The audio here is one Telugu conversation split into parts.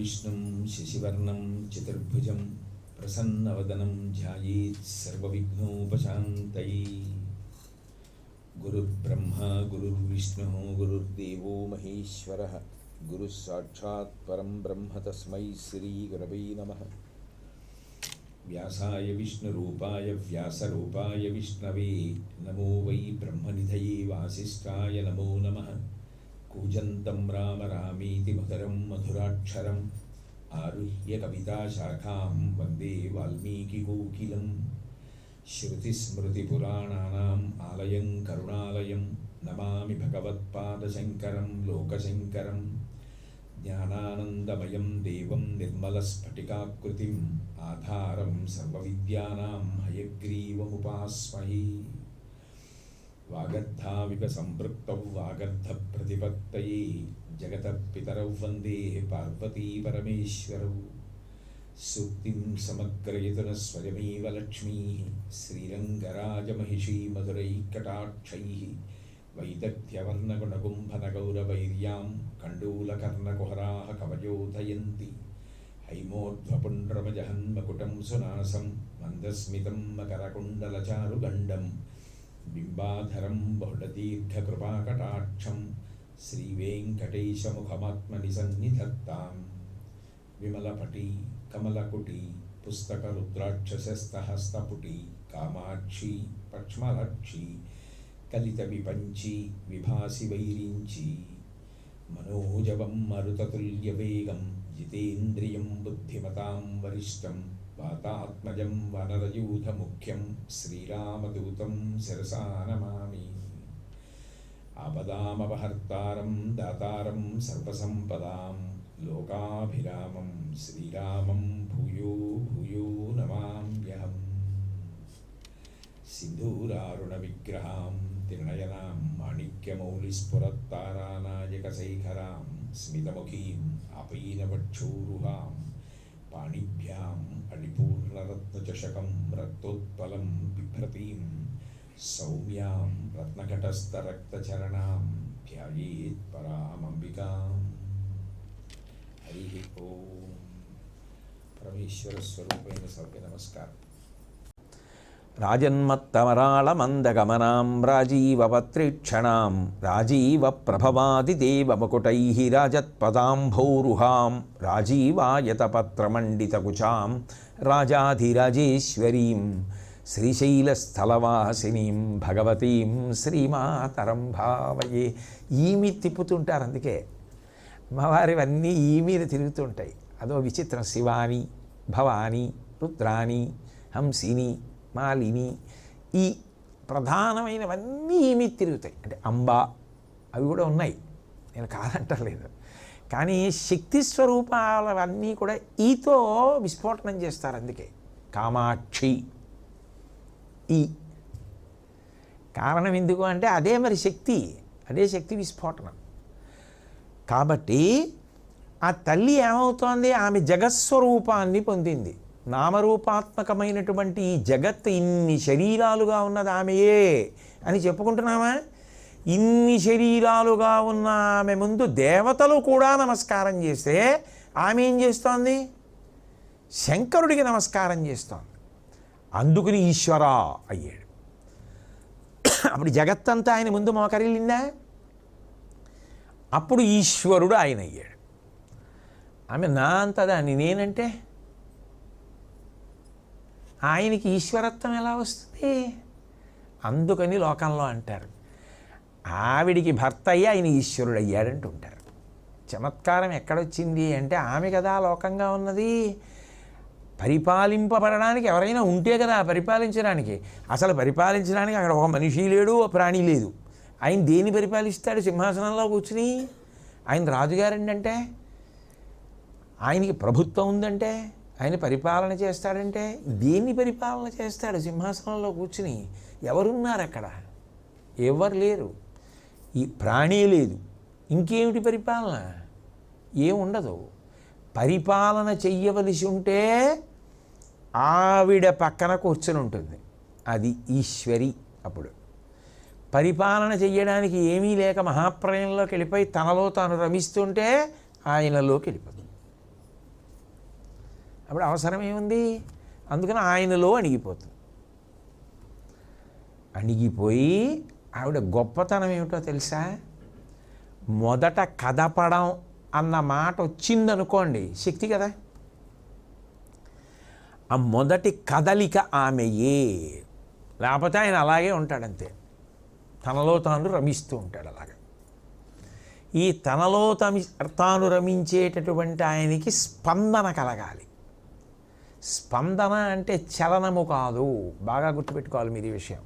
विष्णुं शशिवर्णं चतुर्भुजं प्रसन्नवदनं ध्यायेत् सर्वविघ्नोपशान्तये। गुरुर्ब्रह्मा गुरुर्विष्णुः गुरुर्देवो महेश्वरः गुरुः साक्षात् परं ब्रह्म तस्मै श्रीगुरवे नमः। व्यासाय विष्णुरूपाय व्यासरूपाय विष्णवे नमो वै ब्रह्मनिधये वासिष्ठाय नमो नमः। कूजन्तं राम रामीति मधुरं मधुराक्षरम् आरुह्य कविताशाखां वन्दे वाल्मीकिकोकिलं। श्रुतिस्मृतिपुराणानाम् आलयं करुणालयं नमामि भगवत्पादशङ्करं लोकशङ्करं। ज्ञानानन्दमयं देवं निर्मलस्फटिकाकृतिम् आधारं सर्वविद्यानां हयग्रीवमुपास्महे। वागर्धाविव सम्पृक्तौ वागर्धप्रतिपत्तये जगतः पितरौ वन्दे पार्वती परमेश्वरौ। सूक्तिं समग्रयतुनः स्वयमेव लक्ष्मीः श्रीरङ्गराजमहिषी मधुरैकटाक्षैः। वैदग्ध्यवर्णगुणगुम्फनगौरवैर्यां कण्डूलकर्णकुहराः कवयोधयन्ति। हैमोध्वपुण्ड्रमजहन्मकुटं सुनासं मन्दस्मितं मकरकुण्डलचारुगण्डं बिम्बाधरं बहुलदीर्घकृपाकटाक्षं श्रीवेङ्कटेशमुखमात्मनि सन्निधत्ताम्। विमलपटी कमलकुटी पुस्तकरुद्राक्षसस्तहस्तपुटी कामाक्षी पक्ष्मलक्षी कलितविपञ्ची विभासि वैरिञ्ची। मनोजवं मरुततुल्यवेगं जितेन्द्रियं बुद्धिमतां वरिष्ठं वातात्मजं वनरयूथमुख्यं श्रीरामदूतं शिरसा नमामि। आपदामपहर्तारं दातारं सर्वसम्पदां लोकाभिरामं श्रीरामं भूयो भूयो नमाम्यहम्। सिन्धूरारुणविग्रहां त्रिनयनां माणिक्यमौलिस्फुरत्तारानायकशेखरां स्मितमुखीम् आपीनवक्षोरुहां पाणिभ्याम् अणिपूर्णरत्नचषकं रक्तोत्पलं बिभ्रतीं सौम्यां रत्नघटस्थरक्तचरणां ध्यायेत् परामम्बिकाम्। हरिः ओम्। परमेश्वरस्वरूपेण सर्वे नमस्कार। राजन्मत्तमराळमन्दगमनां राजीवपत्रीक्षणां राजीवप्रभवादिदेवमुकुटैः राजत्पदाम्भोरुहां राजीवायतपत्रमण्डितकुचां राजाधिराजेश्वरीं శ్రీశైలస్థలవాసినీం భగవతీం శ్రీమాతరం భావయే. ఈమి తిప్పుతుంటారు, అందుకే అమ్మవారివన్నీ ఈ మీద తిరుగుతుంటాయి. అదో విచిత్రం. శివాని భవాని రుద్రాని హంసిని మాలిని ఈ ప్రధానమైనవన్నీ ఈ మీద తిరుగుతాయి. అంటే అంబా అవి కూడా ఉన్నాయి, నేను కాదంటలేదు. కానీ శక్తి స్వరూపాలవన్నీ కూడా ఈతో విస్ఫోటనం చేస్తారు. అందుకే కామాక్షి ఈ కారణం ఎందుకు అంటే అదే మరి శక్తి, అదే శక్తి విస్ఫోటనం. కాబట్టి ఆ తల్లి ఏమవుతోంది, ఆమె జగత్స్వరూపాన్ని పొందింది. నామరూపాత్మకమైనటువంటి ఈ జగత్ ఇన్ని శరీరాలుగా ఉన్నది ఆమెయే అని చెప్పుకుంటున్నామా? ఇన్ని శరీరాలుగా ఉన్న ఆమె ముందు దేవతలు కూడా నమస్కారం చేస్తే ఆమె ఏం చేస్తోంది? శంకరుడికి నమస్కారం చేస్తోంది. అందుకుని ఈశ్వర అయ్యాడు. అప్పుడు జగత్తంతా ఆయన ముందు మోకరిల్లిందా? అప్పుడు ఈశ్వరుడు ఆయన అయ్యాడు. ఆమె నా అంతదాన్ని నేనంటే ఆయనకి ఈశ్వరత్వం ఎలా వస్తుంది? అందుకని లోకంలో అంటారు ఆవిడికి భర్త అయ్యి ఆయన ఈశ్వరుడు అయ్యాడంటుంటారు. చమత్కారం ఎక్కడొచ్చింది అంటే ఆమె కదా లోకంగా ఉన్నది. పరిపాలింపబడడానికి ఎవరైనా ఉంటే కదా పరిపాలించడానికి. అసలు పరిపాలించడానికి అక్కడ ఒక మనిషి లేడు, ఒక ప్రాణి లేదు. ఆయన దేన్ని పరిపాలిస్తాడు? సింహాసనంలో కూర్చుని. ఆయన రాజుగారండి అంటే, ఆయనకి ప్రభుత్వం ఉందంటే, ఆయన పరిపాలన చేస్తాడంటే దేన్ని పరిపాలన చేస్తాడు? సింహాసనంలో కూర్చుని. ఎవరున్నారు అక్కడ? ఎవరు లేరు. ఈ ప్రాణే లేదు. ఇంకేమిటి పరిపాలన? ఏముండదు. పరిపాలన చెయ్యవలసి ఉంటే ఆవిడ పక్కన కూర్చొని ఉంటుంది, అది ఈశ్వరి. అప్పుడు పరిపాలన చెయ్యడానికి ఏమీ లేక మహాప్రయంలోకి వెళ్ళిపోయి తనలో తాను రమిస్తుంటే ఆయనలోకి వెళ్ళిపోతుంది. అప్పుడు అవసరం ఏముంది? అందుకని ఆయనలో అణిగిపోతుంది. అణిగిపోయి ఆవిడ గొప్పతనం ఏమిటో తెలుసా? మొదట కదపడం అన్న మాట వచ్చిందనుకోండి, శక్తి కదా. ఆ మొదటి కదలిక ఆమెయే, లేకపోతే ఆయన అలాగే ఉంటాడంతే, తనలో తాను రమిస్తూ ఉంటాడు. అలాగే ఈ తనలో తాను రమించేటటువంటి ఆయనకి స్పందన కలగాలి. స్పందన అంటే చలనము కాదు, బాగా గుర్తుపెట్టుకోవాలి మీరు ఈ విషయం.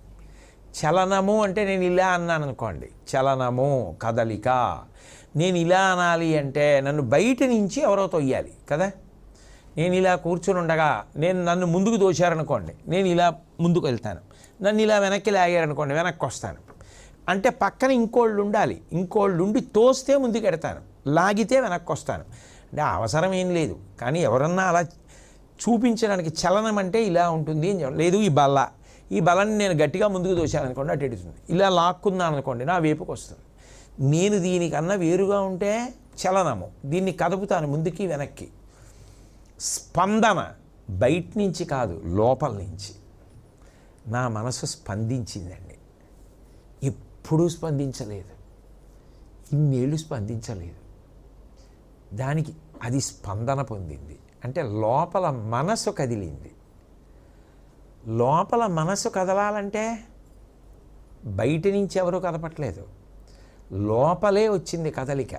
చలనము అంటే నేను ఇలా అన్నాను అనుకోండి, చలనము కదలిక. నేను ఇలా అనాలి అంటే నన్ను బయట నుంచి ఎవరో తొయ్యాలి కదా. నేను ఇలా కూర్చుని ఉండగా నన్ను ముందుకు దోశారనుకోండి, నేను ఇలా ముందుకు వెళ్తాను. నన్ను ఇలా వెనక్కి లాగారనుకోండి, వెనక్కి వస్తాను. అంటే పక్కన ఇంకోళ్ళు ఉండాలి, ఇంకోళ్ళు ఉండి తోస్తే ముందుకు ఎడతాను, లాగితే వెనక్కి వస్తాను. అంటే అవసరం ఏం లేదు, కానీ ఎవరన్నా అలా చూపించడానికి చలనం అంటే ఇలా ఉంటుంది అని లేదు. ఈ బలని నేను గట్టిగా ముందుకు దోశాను అనుకోండి, అటు ఎడుతుంది. ఇలా లాక్కున్నాను అనుకోండి, నా వైపుకి వస్తుంది. నేను దీనికన్నా వేరుగా ఉంటే చలనము, దీన్ని కదుపుతాను ముందుకి వెనక్కి. స్పందన బయట నుంచి కాదు, లోపల నుంచి. నా మనసు స్పందించిందండి, ఎప్పుడూ స్పందించలేదు, ఇన్నేళ్ళు స్పందించలేదు. దానికి అది స్పందన పొందింది అంటే లోపల మనసు కదిలింది. లోపల మనసు కదలాలంటే బయట నుంచి ఎవరూ కదపట్లేదు, లోపలే వచ్చింది కదలిక.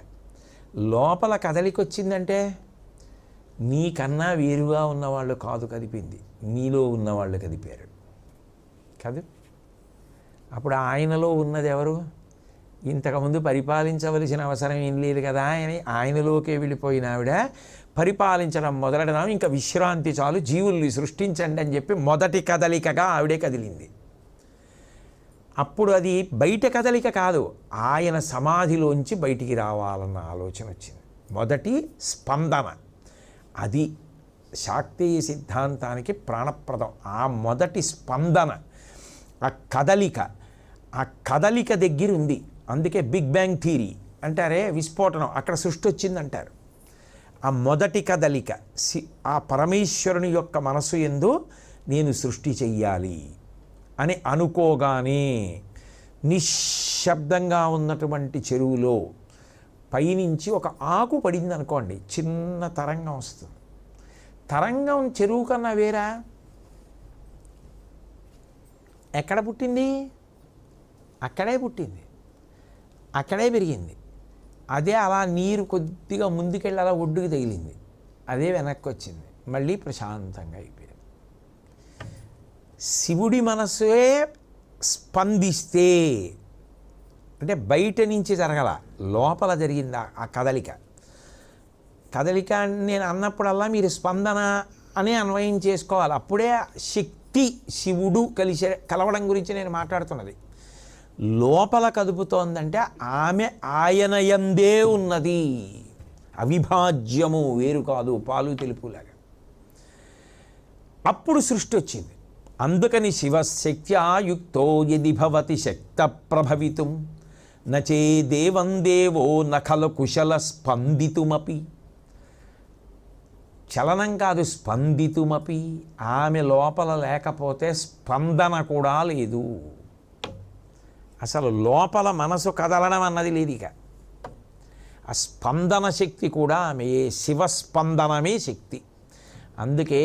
లోపల కదలిక వచ్చిందంటే నీకన్నా వేరుగా ఉన్నవాళ్ళు కాదు కదిపింది, నీలో ఉన్నవాళ్ళు కదిపారు కాదు. అప్పుడు ఆయనలో ఉన్నది ఎవరు? ఇంతకుముందు పరిపాలించవలసిన అవసరం ఏం లేదు కదా అని ఆయనలోకే వెళ్ళిపోయిన ఆవిడ పరిపాలించడం మొదలెడదాం, ఇంకా విశ్రాంతి చాలు, జీవుల్ని సృష్టించండి అని చెప్పి మొదటి కదలికగా ఆవిడే కదిలింది. అప్పుడు అది బయట కదలిక కాదు, ఆయన సమాధిలోంచి బయటికి రావాలన్న ఆలోచన వచ్చింది. మొదటి స్పందన అది శాక్తేయ సిద్ధాంతానికి ప్రాణప్రదం. ఆ మొదటి స్పందన, ఆ కదలిక దగ్గర ఉంది. అందుకే బిగ్ బ్యాంగ్ థియరీ అంటారే, విస్ఫోటనం, అక్కడ సృష్టి వచ్చిందంటారు. ఆ మొదటి కదలిక ఆ పరమేశ్వరుని యొక్క మనసు యందు నేను సృష్టి చెయ్యాలి అని అనుకోగానే నిశ్శబ్దంగా ఉన్నటువంటి చెరువులో పైనుంచి ఒక ఆకు పడింది అనుకోండి, చిన్న తరంగం వస్తుంది. తరంగం చెరువు కన్నా వేరా? ఎక్కడ పుట్టింది? అక్కడే పుట్టింది, అక్కడే పెరిగింది. అదే అలా నీరు కొద్దిగా ముందుకెళ్ళి అలా ఒడ్డుకి తగిలింది, అదే వెనక్కి వచ్చింది, మళ్ళీ ప్రశాంతంగా అయిపోయింది. శివుడి మనసే స్పందిస్తే అంటే బయట నుంచి జరగల, లోపల జరిగింది ఆ కదలిక నేను అన్నప్పుడల్లా మీరు స్పందన అనే అన్వయం చేసుకోవాలి. అప్పుడే శక్తి శివుడు కలవడం గురించి నేను మాట్లాడుతున్నది. లోపల కదుపుతోందంటే ఆమె ఆయన యందే ఉన్నది, అవిభాజ్యము, వేరు కాదు, పాలు తెలుపులాగా. అప్పుడు సృష్టి వచ్చింది. అందుకని శివశక్త్యాయుక్తో యది భవతి శక్త ప్రభవితుం నచే దేవం దేవో నఖల కుశల స్పందితుమపి. చలనం కాదు, స్పందితుమపి. ఆమె లోపల లేకపోతే స్పందన కూడా లేదు. అసలు లోపల మనసు కదలడం అన్నది లేదు. ఇక ఆ స్పందన శక్తి కూడా ఆమె శివస్పందనమే శక్తి. అందుకే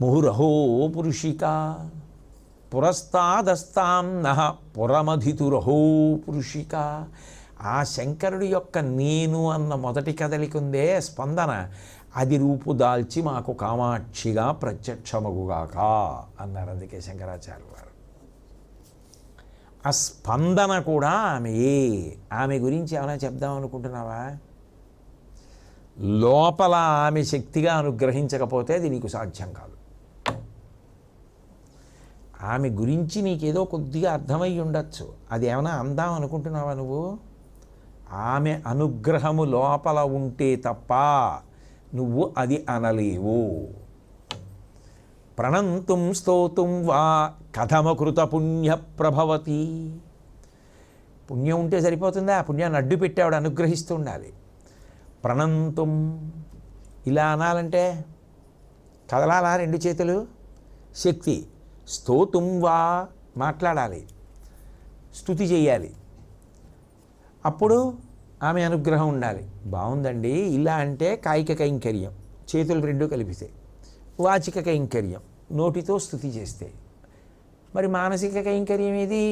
ముహురహో పురుషిక పురస్తాదస్తాం నహ పురమధితురహో పురుషిక. ఆ శంకరుడి యొక్క నేను అన్న మొదటి కదలికుందే స్పందన, అది రూపుదాల్చి మాకు కామాక్షిగా ప్రత్యక్షమగుగాక అన్నారు. అందుకే శంకరాచార్య వారు ఆ స్పందన కూడా ఆమె గురించి ఏమైనా చెప్దాం అనుకుంటున్నావా? లోపల ఆమె శక్తిగా అనుగ్రహించకపోతే అది నీకు సాధ్యం కాదు. ఆమె గురించి నీకేదో కొద్దిగా అర్థమై ఉండొచ్చు, అది ఏమైనా అందాం అనుకుంటున్నావా నువ్వు? ఆమె అనుగ్రహము లోపల ఉంటే తప్ప నువ్వు అది అనలేవు. ప్రణంతుం స్తోతుం వా కథమకృత పుణ్య ప్రభవతి. పుణ్యం ఉంటే సరిపోతుందా? ఆ పుణ్యాన్ని అడ్డు పెట్టేవాడు అనుగ్రహిస్తూ ఉండాలి. ప్రణంతుం ఇలా అనాలంటే కదలాలా రెండు చేతులు? శక్తి. స్తోతుం వా, మాట్లాడాలి, స్తుతి చేయాలి. అప్పుడు ఆమె అనుగ్రహం ఉండాలి. బాగుందండి, ఇలా అంటే కాయిక కైంకర్యం, చేతులు రెండు కలిపితే. వాచిక కైంకర్యం, నోటితో స్తుతి చేస్తే. మరి మానసిక కైంకర్యం ఏది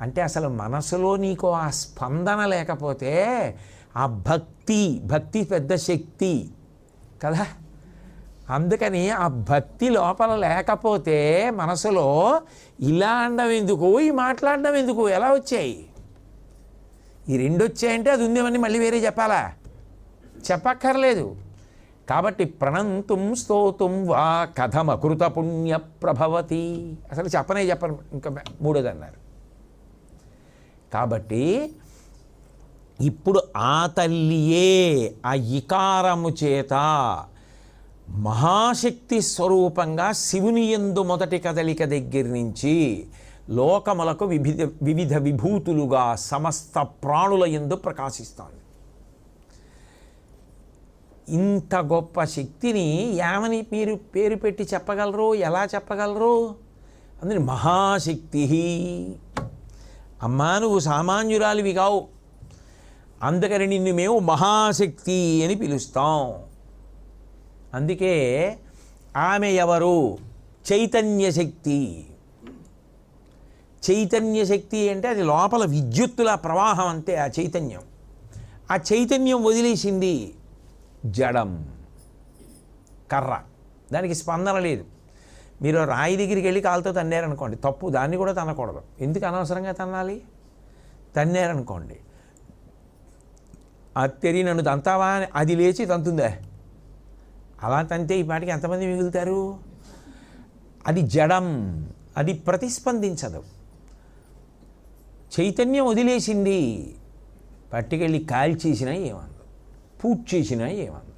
అంటే అసలు మనసులో నీకు ఆ స్పందన లేకపోతే ఆ భక్తి పెద్ద శక్తి కదా. అందుకని ఆ భక్తి లోపల లేకపోతే మనసులో ఇలా అనడం ఎందుకు, ఈ మాట్లాడడం ఎందుకు, ఎలా వచ్చాయి? ఈ రెండు వచ్చాయంటే అది ఉందేమని మళ్ళీ వేరే చెప్పాలా? చెప్పక్కర్లేదు. కాబట్టి ప్రణంతుం స్తోతుం వా కథమకృత పుణ్య ప్రభవతి, అసలు చెప్పను ఇంకా మూడోది అన్నారు. కాబట్టి ఇప్పుడు ఆ తల్లియే ఆ ఇకారము చేత మహాశక్తి స్వరూపంగా శివుని యందు మొదటి కదలిక దగ్గర నుంచి లోకములకు వివిధ విభూతులుగా సమస్త ప్రాణుల యందు ప్రకాశిస్తోంది. ఇంత గొప్ప శక్తిని ఏమని మీరు పేరు పెట్టి చెప్పగలరు, ఎలా చెప్పగలరు? అందుకని మహాశక్తి. అమ్మా నువ్వు సామాన్యురాలివి కావు, అందుకని నిన్ను మేము మహాశక్తి అని పిలుస్తాం. అందుకే ఆమె ఎవరు? చైతన్య శక్తి. చైతన్య శక్తి అంటే అది లోపల విద్యుత్తుల ప్రవాహం అంతే. ఆ చైతన్యం, ఆ చైతన్యం వదిలేసింది జడం, కర్ర, దానికి స్పందన లేదు. మీరు రాయి దగ్గరికి వెళ్ళి కాలుతో తన్నారనుకోండి, తప్పు, దాన్ని కూడా తన్నకూడదు. ఎందుకు అనవసరంగా తన్నాలి? తన్నారనుకోండి, అత్తెరి నన్ను తంతావా అని అది లేచి తంతుందా? అలా తంతే ఈ పాటికి ఎంతమంది మిగులుతారు? అది జడం, అది ప్రతిస్పందించదు. చైతన్యం వదిలేసింది, పట్టుకెళ్ళి కాల్చేసినా ఏమందు, పూజ చేసినా ఏమందు,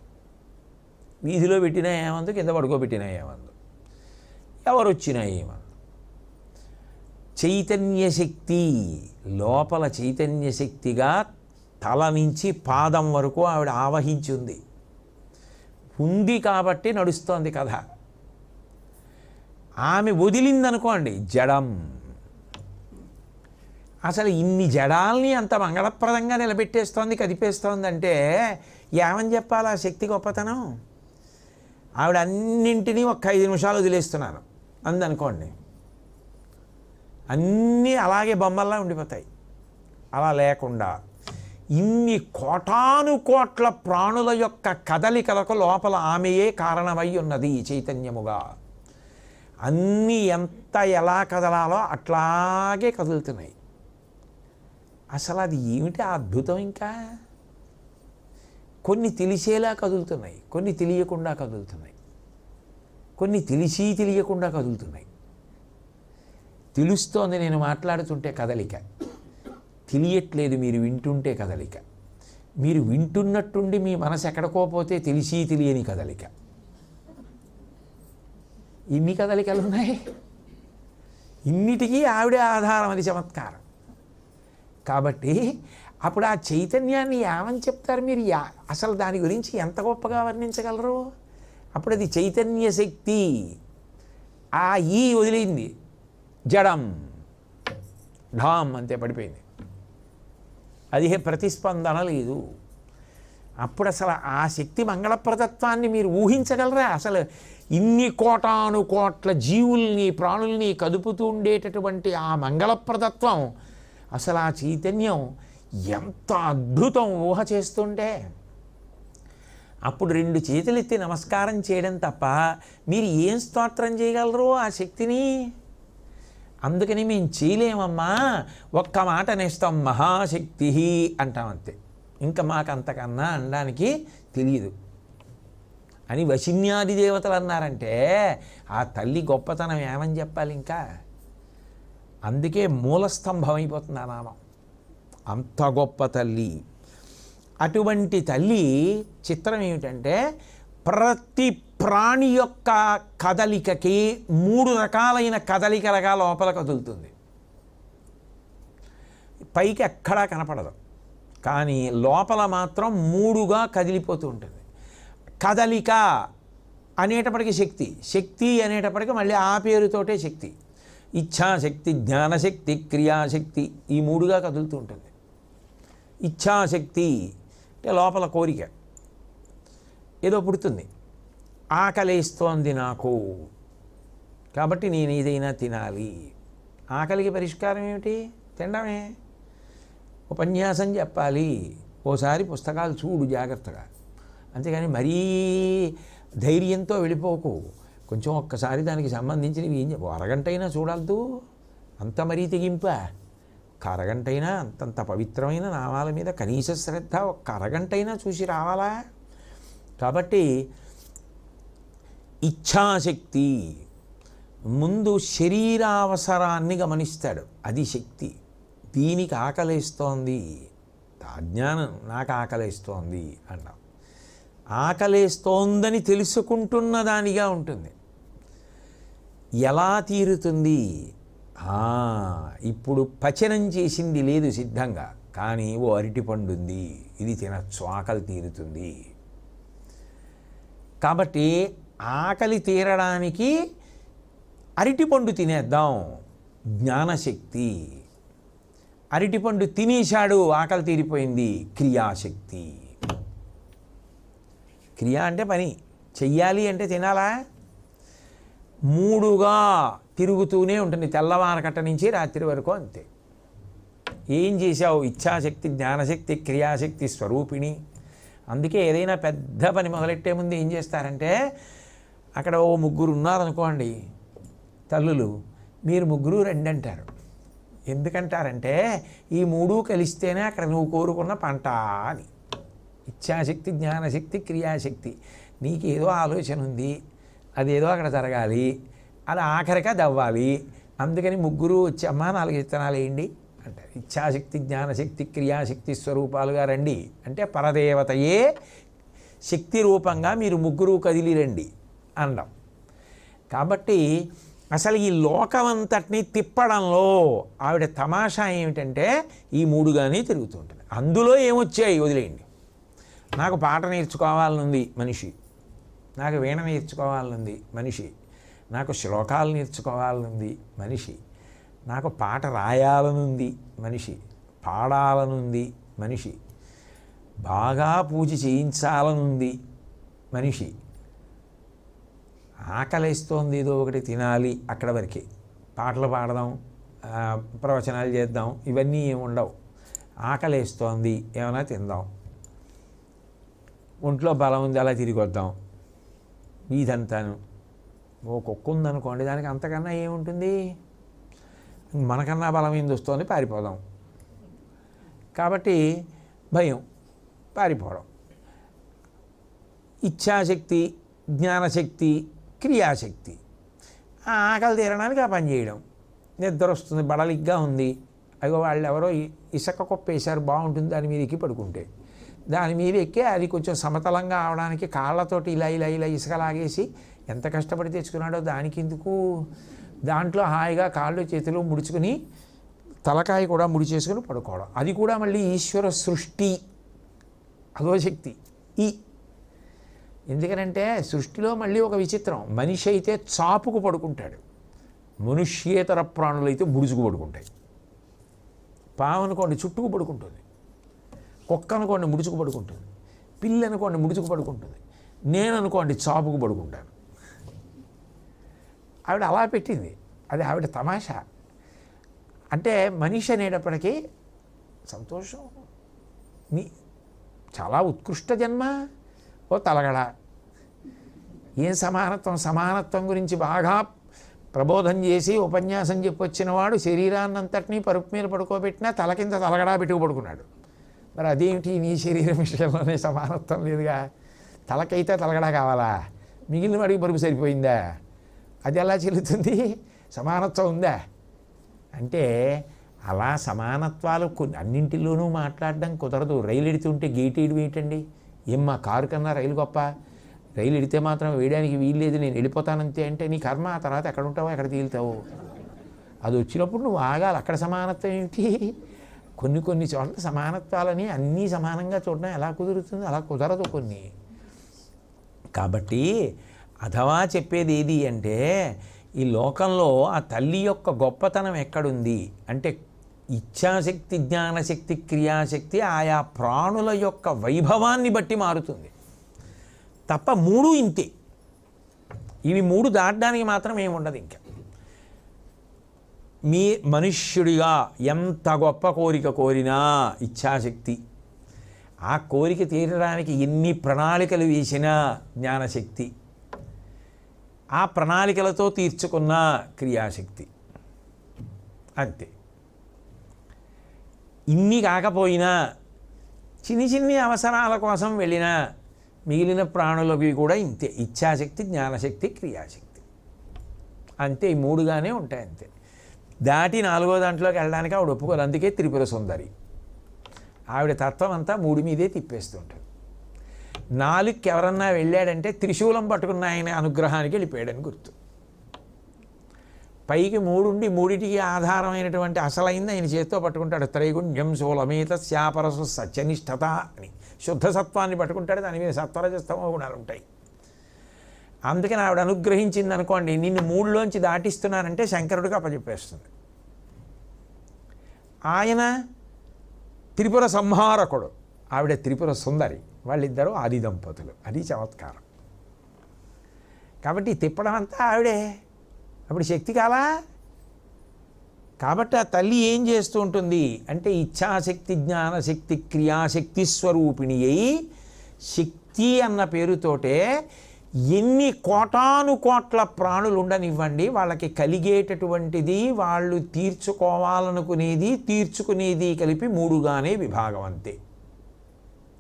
వీధిలో పెట్టినా ఏమందు, కింద పడుకోబెట్టినా ఏమందు, ఎవరు వచ్చినా ఏమందు. చైతన్య శక్తి లోపల చైతన్య శక్తిగా తల నుంచి పాదం వరకు ఆవిడ ఆవహించి ఉంది కాబట్టి నడుస్తోంది కథ. ఆమె వదిలిందనుకోండి జడం. అసలు ఇన్ని జడాల్ని అంత మంగళప్రదంగా నిలబెట్టేస్తోంది, కదిపేస్తోందంటే ఏమని చెప్పాలి ఆ శక్తి గొప్పతనం? ఆవిడ అన్నింటినీ ఒక్క 5 నిమిషాలు వదిలేస్తున్నాను అందనుకోండి, అన్నీ అలాగే బొమ్మల్లా ఉండిపోతాయి. అలా లేకుండా ఇన్ని కోటాను కోట్ల ప్రాణుల యొక్క కదలికలకు లోపల ఆమెయే కారణమై ఉన్నది చైతన్యముగా. అన్నీ ఎంత ఎలా కదలాలో అట్లాగే కదులుతున్నాయి. అసలు అది ఏమిటి అద్భుతం? ఇంకా కొన్ని తెలిసేలా కదులుతున్నాయి, కొన్ని తెలియకుండా కదులుతున్నాయి, కొన్ని తెలిసి తెలియకుండా కదులుతున్నాయి. తెలుస్తోంది నేను మాట్లాడుతుంటే కదలిక, తెలియట్లేదు మీరు వింటుంటే కదలిక, మీరు వింటున్నట్టుండి మీ మనసు ఎక్కడికో పోతే తెలిసి తెలియని కదలిక. ఇన్ని కదలికలు ఉన్నాయి. ఇన్నిటికీ ఆవిడే ఆధారం, అది చమత్కారం. కాబట్టి అప్పుడు ఆ చైతన్యాన్ని ఏమని చెప్తారు మీరు? అసలు దాని గురించి ఎంత గొప్పగా వర్ణించగలరు? అప్పుడు అది చైతన్య శక్తి. ఆ ఈ వదిలింది జడం, ఢామ్ అంతే పడిపోయింది. అది ప్రతిస్పందన లేదు. అప్పుడు అసలు ఆ శక్తి మంగళప్రదత్వాన్ని మీరు ఊహించగలరా? అసలు ఇన్ని కోటాను కోట్ల జీవుల్ని ప్రాణుల్ని కదుపుతూ ఉండేటటువంటి ఆ మంగళప్రదత్వం, అసలు ఆ చైతన్యం ఎంత అద్భుతం ఊహ చేస్తుంటే. అప్పుడు 2 చేతులెత్తి నమస్కారం చేయడం తప్ప మీరు ఏం స్తోత్రం చేయగలరు ఆ శక్తిని? అందుకని మేము చేయలేమమ్మా, ఒక్క మాట నేస్తాం, మహాశక్తి అంటాం అంతే. ఇంకా మాకు అంతకన్నా అనడానికి తెలియదు అని వశిన్యాది దేవతలు అన్నారంటే ఆ తల్లి గొప్పతనం ఏమని చెప్పాలి ఇంకా? అందుకే మూలస్తంభం అయిపోతుంది ఆ నామం. అంత గొప్ప తల్లి. అటువంటి తల్లి చిత్రం ఏమిటంటే ప్రతి ప్రాణి యొక్క కదలికకి 3 రకాలైన కదలికలుగా లోపల కదులుతుంది. పైకి ఎక్కడా కనపడదు, కానీ లోపల మాత్రం 3గా కదిలిపోతూ ఉంటుంది. కదలిక అనేటప్పటికి శక్తి, శక్తి అనేటప్పటికి మళ్ళీ ఆ పేరుతోటే శక్తి. ఇచ్ఛాశక్తి, జ్ఞానశక్తి, క్రియాశక్తి, ఈ మూడుగా కదులుతూ ఉంటుంది. ఇచ్ఛాశక్తి అంటే లోపల కోరిక ఏదో పుడుతుంది, ఆకలేస్తోంది నాకు కాబట్టి నేను ఏదైనా తినాలి. ఆకలికి పరిష్కారం ఏమిటి? తినడమే. ఉపన్యాసం చెప్పాలి, ఓసారి పుస్తకాలు చూడు జాగ్రత్తగా, అంతేగాని మరీ ధైర్యంతో వెళ్ళిపోకు. కొంచెం ఒక్కసారి దానికి సంబంధించినవి ఏం అరగంటైనా చూడద్దు, అంత మరీ తెగింప. ఒక్క అరగంటైనా అంతంత పవిత్రమైన నామాల మీద కనీస శ్రద్ధ ఒక్క అరగంటైనా చూసి రావాలా? కాబట్టి ఇచ్ఛాశక్తి ముందు శరీరావసరాన్ని గమనిస్తాడు, అది శక్తి. దీనికి ఆకలేస్తోంది, అజ్ఞానం, నాకు ఆకలేస్తోంది అన్నాం. ఆకలేస్తోందని తెలుసుకుంటున్న దానిగా ఉంటుంది. ఎలా తీరుతుంది? ఇప్పుడు పచనం చేసింది లేదు సిద్ధంగా, కానీ ఓ అరటిపండు ఉంది, ఇది తినచ్చు, ఆకలి తీరుతుంది. కాబట్టి ఆకలి తీరడానికి అరటిపండు తినేద్దాం, జ్ఞానశక్తి. అరటిపండు తినేశాడు, ఆకలి తీరిపోయింది, క్రియాశక్తి. క్రియ అంటే పని చెయ్యాలి, అంటే తినాలా? మూడుగా తిరుగుతూనే ఉంటుంది తెల్లవారకట్ట నుంచి రాత్రి వరకు, అంతే. ఏం చేశావు? ఇచ్ఛాశక్తి, జ్ఞానశక్తి, క్రియాశక్తి స్వరూపిణి. అందుకే ఏదైనా పెద్ద పని మొదలెట్టే ముందు ఏం చేస్తారంటే, అక్కడ ఓ ముగ్గురు ఉన్నారనుకోండి తల్లులు, మీరు ముగ్గురు రండి అంటారు. ఎందుకంటారంటే ఈ మూడు కలిస్తేనే అక్కడ నువ్వు కోరుకున్న పంట అని. ఇచ్ఛాశక్తి, జ్ఞానశక్తి, క్రియాశక్తి. నీకేదో ఆలోచన ఉంది, అదేదో అక్కడ జరగాలి, అది ఆఖరిగా దవ్వాలి. అందుకని ముగ్గురు వచ్చి అమ్మ 4 విత్తనాలు వేయండి అంటారు. ఇచ్ఛాశక్తి, జ్ఞానశక్తి, క్రియాశక్తి స్వరూపాలుగా రండి అంటే పరదేవతయే శక్తి రూపంగా మీరు ముగ్గురు కదిలి రండి అనడం. కాబట్టి అసలు ఈ లోకమంతటిని తిప్పడంలో ఆవిడ తమాషా ఏమిటంటే ఈ మూడుగానే తిరుగుతుంటుంది. అందులో ఏమొచ్చాయి వదిలేయండి. నాకు పాట నేర్చుకోవాలనుంది మనిషి, నాకు వీణ నేర్చుకోవాలనుంది మనిషి, నాకు శ్లోకాలు నేర్చుకోవాలనుంది మనిషి, నాకు పాట రాయాలనుంది మనిషి, పాడాలనుంది మనిషి, బాగా పూజ చేయించాలనుంది మనిషి, ఆకలిస్తోంది ఏదో ఒకటి తినాలి, అక్కడ వరకే. పాటలు పాడదాం, ప్రవచనాలు చేద్దాం, ఇవన్నీ ఏమి ఉండవు. ఆకలిస్తోంది, ఏమైనా తిందాం, ఒంట్లో బలం ఉంది, అలా తిరిగి వద్దాం, ఇదంతాను. ఓ కుక్క ఉందనుకోండి, దానికి అంతకన్నా ఏముంటుంది? మనకన్నా బలం ఏంది వస్తుంది, పారిపోదాం. కాబట్టి భయం, పారిపోవడం. ఇచ్ఛాశక్తి, జ్ఞానశక్తి, క్రియాశక్తి. ఆకలి తీరడానికి ఆ పని చేయడం. నిద్ర వస్తుంది, బడలిగ్గా ఉంది, అయ్యో వాళ్ళు ఎవరో ఇసుక కొప్పేశారు, బాగుంటుంది, దాని మీద ఎక్కి పడుకుంటే. దాని మీద ఎక్కి అది కొంచెం సమతలంగా అవడానికి కాళ్ళతోటి ఇలా ఇలా ఇలా ఇసుక లాగేసి ఎంత కష్టపడి తెచ్చుకున్నాడో దానికి ఎందుకు? దాంట్లో హాయిగా కాళ్ళు చేతులు ముడుచుకుని తలకాయ కూడా ముడి చేసుకుని పడుకోవడం. అది కూడా మళ్ళీ ఈశ్వర సృష్టి, అదో శక్తి. ఎందుకనంటే సృష్టిలో మళ్ళీ ఒక విచిత్రం, మనిషి అయితే చాపుకు పడుకుంటాడు, మనుష్యేతర ప్రాణులు అయితే ముడుచుకు పడుకుంటాయి. పాము అనుకోండి చుట్టుకు పడుకుంటుంది, కుక్క అనుకోండి ముడుచుకు పడుకుంటుంది, పిల్లి అనుకోండి ముడుచుకు పడుకుంటుంది, నేను అనుకోండి చాపుకు పడుకుంటాను. ఆవిడ అలా పెట్టింది, అది ఆవిడ తమాషా. అంటే మనిషి అనేటప్పటికీ సంతోషం, నీ చాలా ఉత్కృష్ట జన్మ, ఓ తలగడ. ఏం సమానత్వం? సమానత్వం గురించి బాగా ప్రబోధం చేసి ఉపన్యాసం చెప్పొచ్చిన వాడు శరీరాన్నంతటినీ పరుపు మీద పడుకోబెట్టినా తల కింద తలగడా పెట్టుకు పడుకున్నాడు. మరి అదేమిటి, నీ శరీరం విషయంలోనే సమానత్వం లేదుగా? తలకైతే తలగడా కావాలా? మిగిలిన వాడికి పరుపు సరిపోయిందా? అది ఎలా చెల్లుతుంది? సమానత్వం ఉందా అంటే అలా సమానత్వాలు అన్నింటిలోనూ మాట్లాడడం కుదరదు. రైలు ఎడుతుంటే గేట్ వేయడం ఏంటండి? ఏమ్మా కారు కన్నా రైలు గొప్ప? రైలు ఎడితే మాత్రం వేయడానికి వీలు లేదు, నేను వెళ్ళిపోతానంతే అంటే నీ కర్మ. ఆ తర్వాత ఎక్కడ ఉంటావో ఎక్కడ తేలుతావు. అది వచ్చినప్పుడు నువ్వు ఆగాలి. అక్కడ సమానత్వం ఏమిటి? కొన్ని చోట్ల సమానత్వాలని అన్నీ సమానంగా చూడడం ఎలా కుదురుతుంది? అలా కుదరదు కొన్ని. కాబట్టి అథవా చెప్పేది ఏది అంటే ఈ లోకంలో ఆ తల్లి యొక్క గొప్పతనం ఎక్కడుంది అంటే ఇచ్ఛాశక్తి, జ్ఞానశక్తి, క్రియాశక్తి ఆయా ప్రాణుల యొక్క వైభవాన్ని బట్టి మారుతుంది తప్ప మూడు ఇంతే. ఇవి మూడు దాటడానికి మాత్రం ఏముండదు. ఇంకా మీ మనుష్యుడిగా ఎంత గొప్ప కోరిక కోరినా ఇచ్ఛాశక్తి, ఆ కోరిక తీరడానికి ఎన్ని ప్రణాళికలు వేసినా జ్ఞానశక్తి, ఆ ప్రణాళికలతో తీర్చుకున్న క్రియాశక్తి, అంతే. ఇన్ని కాకపోయినా చిన్ని అవసరాల కోసం వెళ్ళిన మిగిలిన ప్రాణులవి కూడా ఇంతే. ఇచ్ఛాశక్తి, జ్ఞానశక్తి, క్రియాశక్తి, అంతే. ఈ మూడుగానే ఉంటాయి అంతే. దాటి నాలుగో దాంట్లోకి వెళ్ళడానికి ఆవిడ ఒప్పుకోరు. అందుకే త్రిపుర సుందరి. ఆవిడ తత్వం అంతా మూడు మీదే తిప్పేస్తుంటుంది. నాలుగుకి ఎవరన్నా వెళ్ళాడంటే త్రిశూలం పట్టుకున్న ఆయన అనుగ్రహానికి వెళ్ళిపోయాడని గుర్తు. పైకి మూడుండి మూడిటికి ఆధారమైనటువంటి అసలైంది ఆయన చేతితో పట్టుకుంటాడు. త్రైగుణ్యం శూలమేత శాపరసు సత్యనిష్టత అని శుద్ధ సత్వాన్ని పట్టుకుంటాడు. దాని మీద సత్వరజస్తమో గుణాలు ఉంటాయి. అందుకని ఆవిడ అనుగ్రహించింది అనుకోండి, నిన్ను మూడులోంచి దాటిస్తున్నానంటే శంకరుడికి అప్పచెప్పేస్తుంది. ఆయన త్రిపుర సంహారకుడు, ఆవిడ త్రిపుర సుందరి. వాళ్ళిద్దరూ ఆది దంపతులు. అది చమత్కారం. కాబట్టి తిప్పడం అంతా ఆవిడే. అప్పుడు శక్తి కాలా. కాబట్టి ఆ తల్లి ఏం చేస్తూ ఉంటుంది అంటే ఇచ్ఛాశక్తి, జ్ఞానశక్తి, క్రియాశక్తి స్వరూపిణి అయి శక్తి అన్న పేరుతోటే ఎన్ని కోటాను కోట్ల ప్రాణులు ఉండనివ్వండి, వాళ్ళకి కలిగేటటువంటిది వాళ్ళు తీర్చుకోవాలనుకునేది తీర్చుకునేది కలిపి మూడుగానే విభాగం అంతే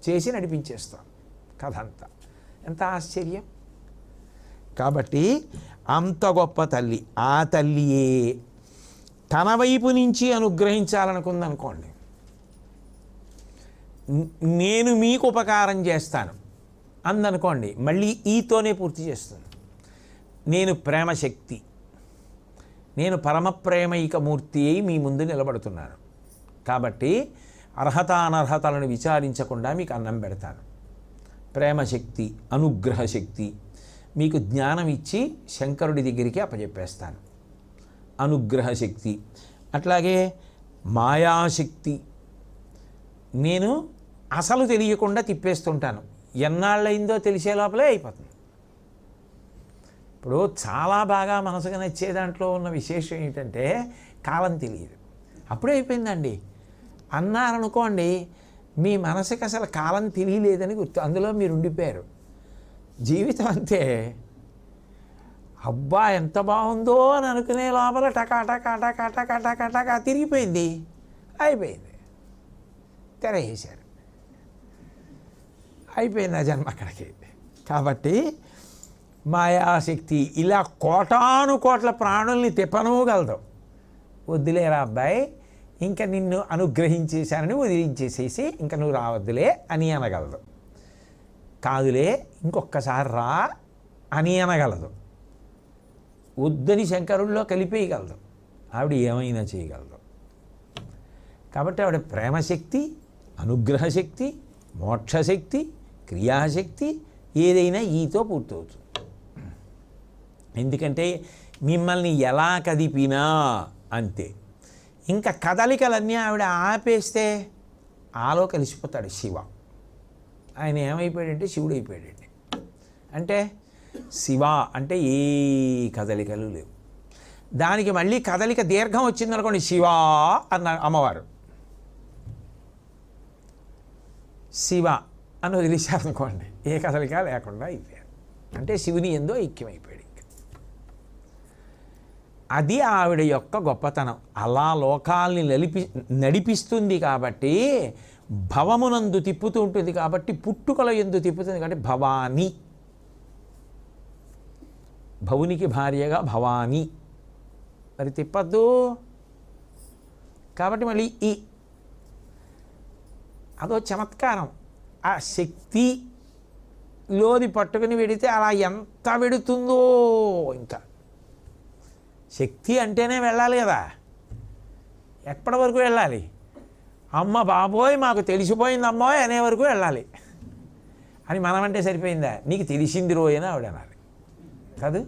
చేసి నడిపించేస్తాం కథ అంతా. ఎంత ఆశ్చర్యం. కాబట్టి అంత గొప్ప తల్లి. ఆ తల్లియే తన వైపు నుంచి అనుగ్రహించాలనుకుందనుకోండి, నేను మీకు ఉపకారం చేస్తాను అందనుకోండి, మళ్ళీ ఈతోనే పూర్తి చేస్తుంది. నేను ప్రేమశక్తి, నేను పరమ ప్రేమైక మూర్తి అయి మీ ముందు నిలబడుతున్నాను కాబట్టి అర్హత అనర్హతలను విచారించకుండా మీకు అన్నం పెడతాను. ప్రేమశక్తి, అనుగ్రహ శక్తి, మీకు జ్ఞానం ఇచ్చి శంకరుడి దగ్గరికి అప్పచెప్పేస్తాను. అనుగ్రహ శక్తి. అట్లాగే మాయాశక్తి, నేను అసలు తెలియకుండా తిప్పేస్తుంటాను. ఎన్నాళ్ళైందో తెలిసే లోపలే అయిపోతుంది. ఇప్పుడు చాలా బాగా మనసుగా నచ్చే దాంట్లో ఉన్న విశేషం ఏంటంటే కాలం తెలియదు. అప్పుడే అయిపోయిందండి అన్నారనుకోండి, మీ మనసుకి అసలు కాలం తెలియలేదని గుర్తు. అందులో మీరు ఉండిపోయారు. జీవితం అంతే. అబ్బా ఎంత బాగుందో అని అనుకునే లోపల టకా టకా టకా టకా టకా టకా తిరిగిపోయింది, అయిపోయింది, తెరవేశారు, అయిపోయింది ఆ జన్మ అక్కడికి. కాబట్టి మాయాశక్తి ఇలా కోటాను కోట్ల ప్రాణుల్ని తిప్పనగలదు. వద్దులేరా అబ్బాయి, ఇంకా నిన్ను అనుగ్రహించేశానని వదిలించేసేసి ఇంకా నువ్వు రావద్దులే అని అనగలదు. కాదులే ఇంకొక్కసారి రా అని అనగలదు. వద్దని శంకరుల్లో కలిపేయగలదు. ఆవిడ ఏమైనా చేయగలదు. కాబట్టి ఆవిడ ప్రేమశక్తి, అనుగ్రహశక్తి, మోక్షశక్తి, క్రియాశక్తి, ఏదైనా ఈతో పూర్తవుతుంది. ఎందుకంటే మిమ్మల్ని ఎలా కదిపినా అంతే. ఇంకా కదలికలన్నీ ఆవిడ ఆపేస్తే ఆలో కలిసిపోతాడు శివ. ఆయన ఏమైపోయాడంటే శివుడు అయిపోయాడండి. అంటే శివ అంటే ఏ కదలికలు లేవు. దానికి మళ్ళీ కదలిక దీర్ఘం వచ్చిందనుకోండి, శివ అన్న అమ్మవారు శివ అని వదిలేశారనుకోండి, ఏ కదలిక లేకుండా అయిపోయారు. అంటే శివుని ఎందో ఐక్యమైపోయాడు. ఇంకా అది ఆవిడ యొక్క గొప్పతనం. అలా లోకాల్ని నడిపిస్తుంది కాబట్టి, భవమునందు తిప్పుతూ ఉంటుంది కాబట్టి, పుట్టుకల ఎందు తిప్పుతుంది కాబట్టి భవాని. భవునికి భార్యగా భవాని, మరి తిప్పద్దు కాబట్టి మళ్ళీ ఈ అదో చమత్కారం. ఆ శక్తిలోది పట్టుకుని వెడితే అలా ఎంత వెడుతుందో. ఇంకా శక్తి అంటేనే వెళ్ళాలి కదా, ఎప్పటి వరకు వెళ్ళాలి? అమ్మ బాబోయ్ మాకు తెలిసిపోయింది అమ్మాయి అనే వరకు వెళ్ళాలి. అని మనమంటే సరిపోయిందా? నీకు తెలిసింది రోయని ఆవిడ అనాలి. కాదు,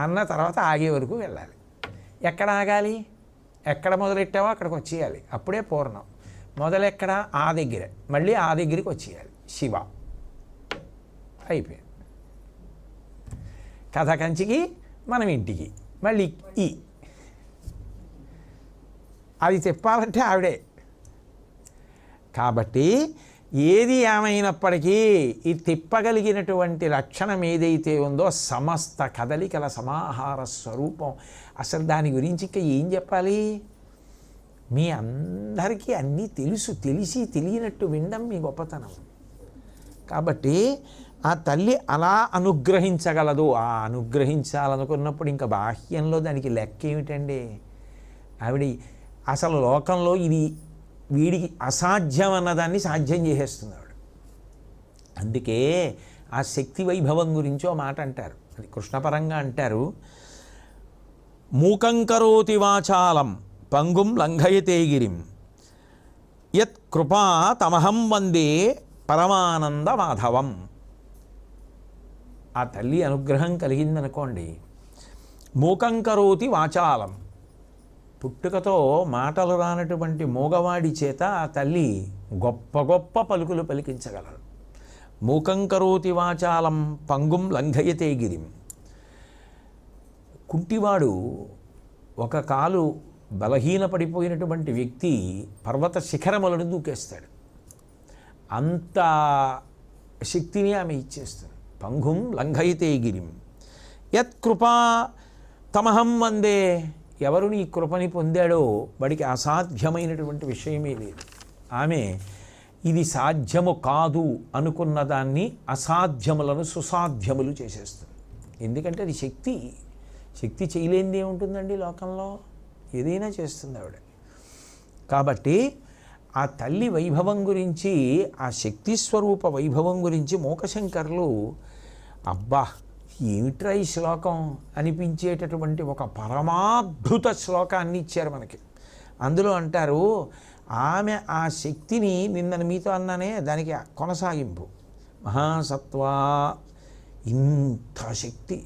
అన్న తర్వాత ఆగే వరకు వెళ్ళాలి. ఎక్కడ ఆగాలి? ఎక్కడ మొదలెట్టావో అక్కడికి వచ్చేయాలి, అప్పుడే పూర్ణం. మొదలెక్కడ? ఆ దగ్గరే, మళ్ళీ ఆ దగ్గరికి వచ్చేయాలి. శివ అయిపోయింది. కథ కంచికి, మనం ఇంటికి, మళ్ళీ ఈ అది చెప్పాలంటే ఆవిడే. కాబట్టి ఏది ఏమైనప్పటికీ ఈ తిప్పగలిగినటువంటి లక్షణం ఏదైతే ఉందో సమస్త కదలికల సమాహార స్వరూపం. అసలు దాని గురించి ఇంకా ఏం చెప్పాలి? మీ అందరికీ అన్నీ తెలుసు, తెలిసి తెలియనట్టు వినడం మీ గొప్పతనం. కాబట్టి ఆ తల్లి అలా అనుగ్రహించగలదు. ఆ అనుగ్రహించాలనుకున్నప్పుడు ఇంకా బాహ్యంలో దానికి లెక్క ఏమిటండి? ఆవిడ అసలు లోకంలో ఇది వీడికి అసాధ్యం అన్నదాన్ని సాధ్యం చేసేస్తుంది ఆవిడ. అందుకే ఆ శక్తి వైభవం గురించి ఓ మాట అంటారు, అది కృష్ణపరంగా అంటారు. మూకం కరోతి వాచాలం పంగుం లంఘయతే గిరిం యత్ కృపా తమహం వందే పరమానంద మాధవం. ఆ తల్లి అనుగ్రహం కలిగిందనుకోండి, మూకం కరోతి వాచాలం, పుట్టుకతో మాటలు రానటువంటి మూగవాడి చేత ఆ తల్లి గొప్ప గొప్ప పలుకులు పలికించగలరు. మూకం కరోతి వాచాలం పంగుం లంఘయతే గిరిం. కుంటివాడు, ఒక కాలు బలహీనపడిపోయినటువంటి వ్యక్తి పర్వత శిఖరములను దూకేస్తాడు. అంత శక్తిని ఆమె ఇచ్చేస్తుంది. పంగుం లంఘయతే గిరిం యత్ కృపా తమహం వందే. ఎవరు నీ కృపని పొందాడో వాడికి అసాధ్యమైనటువంటి విషయమే లేదు. ఆమె ఇది సాధ్యము కాదు అనుకున్న దాన్ని అసాధ్యములను సుసాధ్యములు చేసేస్తుంది. ఎందుకంటే అది శక్తి. శక్తి చేయలేనిది ఏముంటుందండి లోకంలో? ఏదైనా చేస్తుంది ఆవిడ. కాబట్టి ఆ తల్లి వైభవం గురించి, ఆ శక్తి స్వరూప వైభవం గురించి మూకశంకర్లు అబ్బా ఏమిట్రా ఈ శ్లోకం అనిపించేటటువంటి ఒక పరమాద్భుత శ్లోకాన్ని ఇచ్చారు మనకి. అందులో అంటారు, ఆమె ఆ శక్తిని నిన్న మీతో అన్నానే దానికి కొనసాగింపు. మహాసత్వా, ఇంత శక్తి,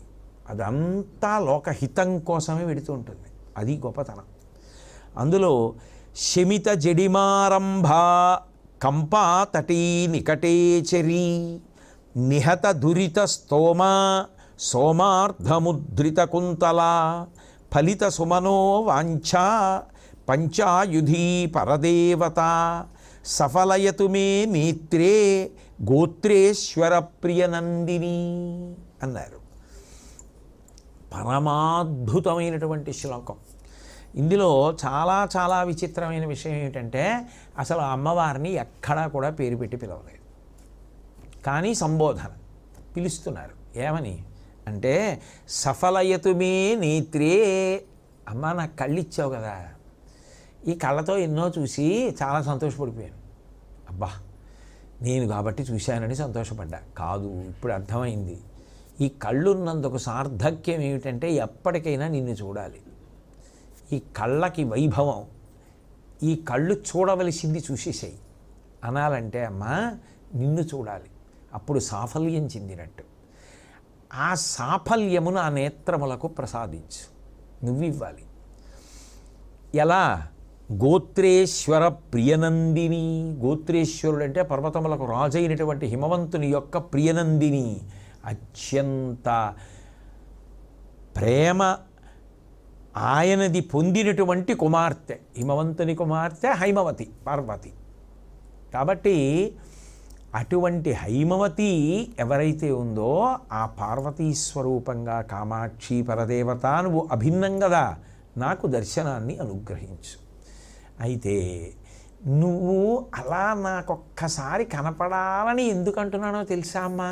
అదంతా లోకహితం కోసమే వెడుతూ ఉంటుంది. అది గొప్పతనం. అందులో శమిత జడిమారంభ కంపా తటీ నికటేచరీ నిహత దురిత స్తోమ సోమార్ధముద్రిత కుంతల ఫలిత సుమనో వాంఛా పంచాయుధీ పరదేవత సఫలయతు మే నేత్రే గోత్రేశ్వర ప్రియనందిని అన్నారు. పరమాద్భుతమైనటువంటి శ్లోకం. ఇందులో చాలా చాలా విచిత్రమైన విషయం ఏమిటంటే అసలు అమ్మవారిని ఎక్కడా కూడా పేరు పెట్టి పిలవలేదు, కానీ సంబోధన పిలుస్తున్నారు. ఏమని అంటే సఫలయతు మే నేత్రే. అమ్మ నాకు కళ్ళు ఇచ్చావు కదా, ఈ కళ్ళతో ఎన్నో చూసి చాలా సంతోషపడిపోయాను. అబ్బా నేను కాబట్టి చూశానని సంతోషపడ్డా కాదు, ఇప్పుడు అర్థమైంది. ఈ కళ్ళున్నందుకు సార్థక్యం ఏమిటంటే ఎప్పటికైనా నిన్ను చూడాలి. ఈ కళ్ళకి వైభవం, ఈ కళ్ళు చూడవలసింది చూసేసాయి అనాలంటే అమ్మా నిన్ను చూడాలి, అప్పుడు సాఫల్యం చెందినట్టు. ఆ సాఫల్యమును ఆ నేత్రములకు ప్రసాదించు, నువ్వివ్వాలి. ఎలా? గోత్రేశ్వర ప్రియనందిని. గోత్రేశ్వరుడు అంటే పర్వతములకు రాజైనటువంటి హిమవంతుని యొక్క ప్రియనందిని. అత్యంత ప్రేమ ఆయనది పొందినటువంటి కుమార్తె, హిమవంతుని కుమార్తె హైమవతి, పార్వతి. కాబట్టి అటువంటి హైమవతి ఎవరైతే ఉందో ఆ పార్వతీ స్వరూపంగా కామాక్షి పరదేవత నువ్వు అభిన్నం కదా, నాకు దర్శనాన్ని అనుగ్రహించు. అయితే నువ్వు అలా నాకొక్కసారి కనపడాలని ఎందుకు అంటున్నానో తెలుసా అమ్మా?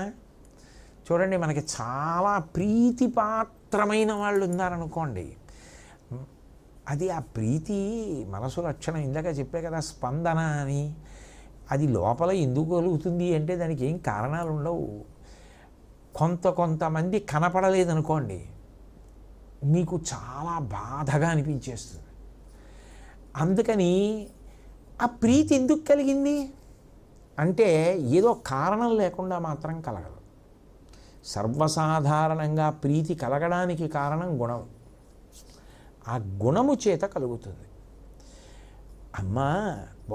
చూడండి, మనకి చాలా ప్రీతిపాత్రమైన వాళ్ళు ఉన్నారనుకోండి, అది ఆ ప్రీతి మనసు లక్షణం. ఇందాక చెప్పే కదా స్పందన అని. అది లోపల ఎందుకు కలుగుతుంది అంటే దానికి ఏం కారణాలు ఉండవు. కొంతమంది కనపడలేదనుకోండి, మీకు చాలా బాధగా అనిపించేస్తుంది. అందుకని ఆ ప్రీతి ఎందుకు కలిగింది అంటే ఏదో కారణం లేకుండా మాత్రం కలగదు. సర్వసాధారణంగా ప్రీతి కలగడానికి కారణం గుణం. ఆ గుణము చేత కలుగుతుంది. అమ్మా,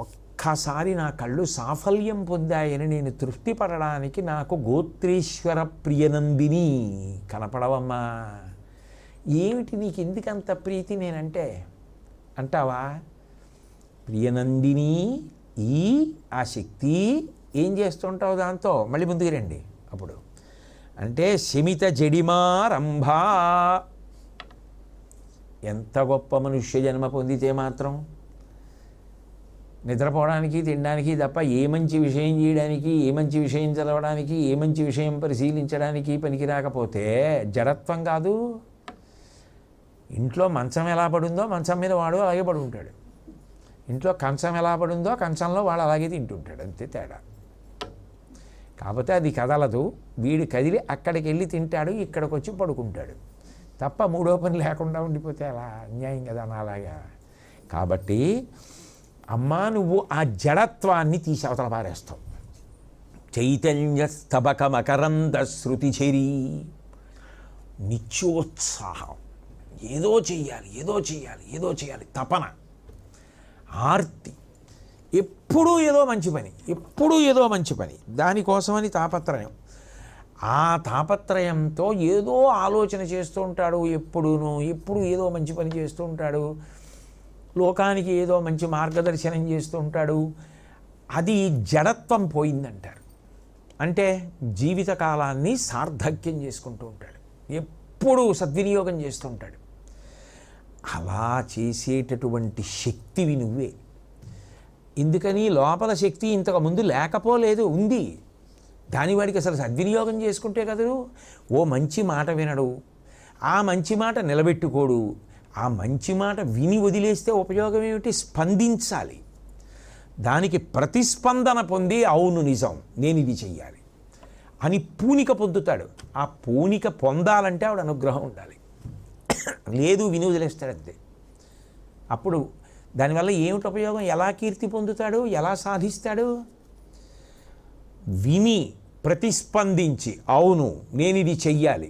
ఒక్కసారి నా కళ్ళు సాఫల్యం పొందాయని నేను తృప్తి పడడానికి నాకు గోత్రేశ్వర ప్రియనందిని కనపడవమ్మా. ఏమిటి నీకు ఎందుకంత ప్రీతి నేనంటే అంటావా? ప్రియనందిని ఆ శక్తి ఏం చేస్తుంటావు దాంతో? మళ్ళీ ముందుకు రండి. అప్పుడు అంటే శమిత జడిమారంభా. ఎంత గొప్ప మనుష్య జన్మ పొందితే మాత్రం నిద్రపోవడానికి తినడానికి తప్ప ఏ మంచి విషయం చేయడానికి, ఏ మంచి విషయం చదవడానికి, ఏ మంచి విషయం పరిశీలించడానికి పనికి రాకపోతే జడత్వం కాదు. ఇంట్లో మంచం ఎలా పడుందో మంచం మీద వాడు అలాగే పడి ఉంటాడు. ఇంట్లో కంచం ఎలా పడుందో కంచంలో వాడు అలాగే తింటుంటాడు. అంతే తేడా. కాకపోతే అది కదలదు. వీడు కదిలి అక్కడికి వెళ్ళి తింటాడు, ఇక్కడికి వచ్చి పడుకుంటాడు తప్ప మూడో పని లేకుండా ఉండిపోతే అలా అన్యాయం కదా అలాగా. కాబట్టి అమ్మా, నువ్వు ఆ జడత్వాన్ని తీసి అవతల పారేస్తావు. చైతన్య స్తబక మకరంద శృతి చెరి, నిత్యోత్సాహం, ఏదో చెయ్యాలి, ఏదో చెయ్యాలి, ఏదో చేయాలి, తపన, ఆర్తి, ఎప్పుడూ ఏదో మంచి పని, ఎప్పుడూ ఏదో మంచి పని, దానికోసమని తాపత్రయం. ఆ తాపత్రయంతో ఏదో ఆలోచన చేస్తూ ఉంటాడు. ఎప్పుడు ఏదో మంచి పని చేస్తూ ఉంటాడు. లోకానికి ఏదో మంచి మార్గదర్శనం చేస్తూ ఉంటాడు. అది జడత్వం పోయిందంటారు. అంటే జీవితకాలాన్ని సార్థక్యం చేసుకుంటూ ఉంటాడు, ఎప్పుడూ సద్వినియోగం చేస్తూ ఉంటాడు. అలా చేసేటటువంటి శక్తివి నువ్వే. ఎందుకని? లోపల శక్తి ఇంతకుముందు లేకపోలేదు, ఉంది. దాని వాడికి అసలు సద్వినియోగం చేసుకుంటే కదూ. ఓ మంచి మాట వినడు, ఆ మంచి మాట నిలబెట్టుకోడు. ఆ మంచి మాట విని వదిలేస్తే ఉపయోగం ఏమిటి? స్పందించాలి. దానికి ప్రతిస్పందన పొంది అవును నిజం, నేను ఇది చెయ్యాలి అని పూనిక పొందుతాడు. ఆ పూనిక పొందాలంటే ఆవిడ అనుగ్రహం ఉండాలి. లేదు, విని వదిలేస్తాడు అంతే. అప్పుడు దానివల్ల ఏమిటి ఉపయోగం? ఎలా కీర్తి పొందుతాడు? ఎలా సాధిస్తాడు? విని ప్రతిస్పందించి అవును నేను ఇది చెయ్యాలి,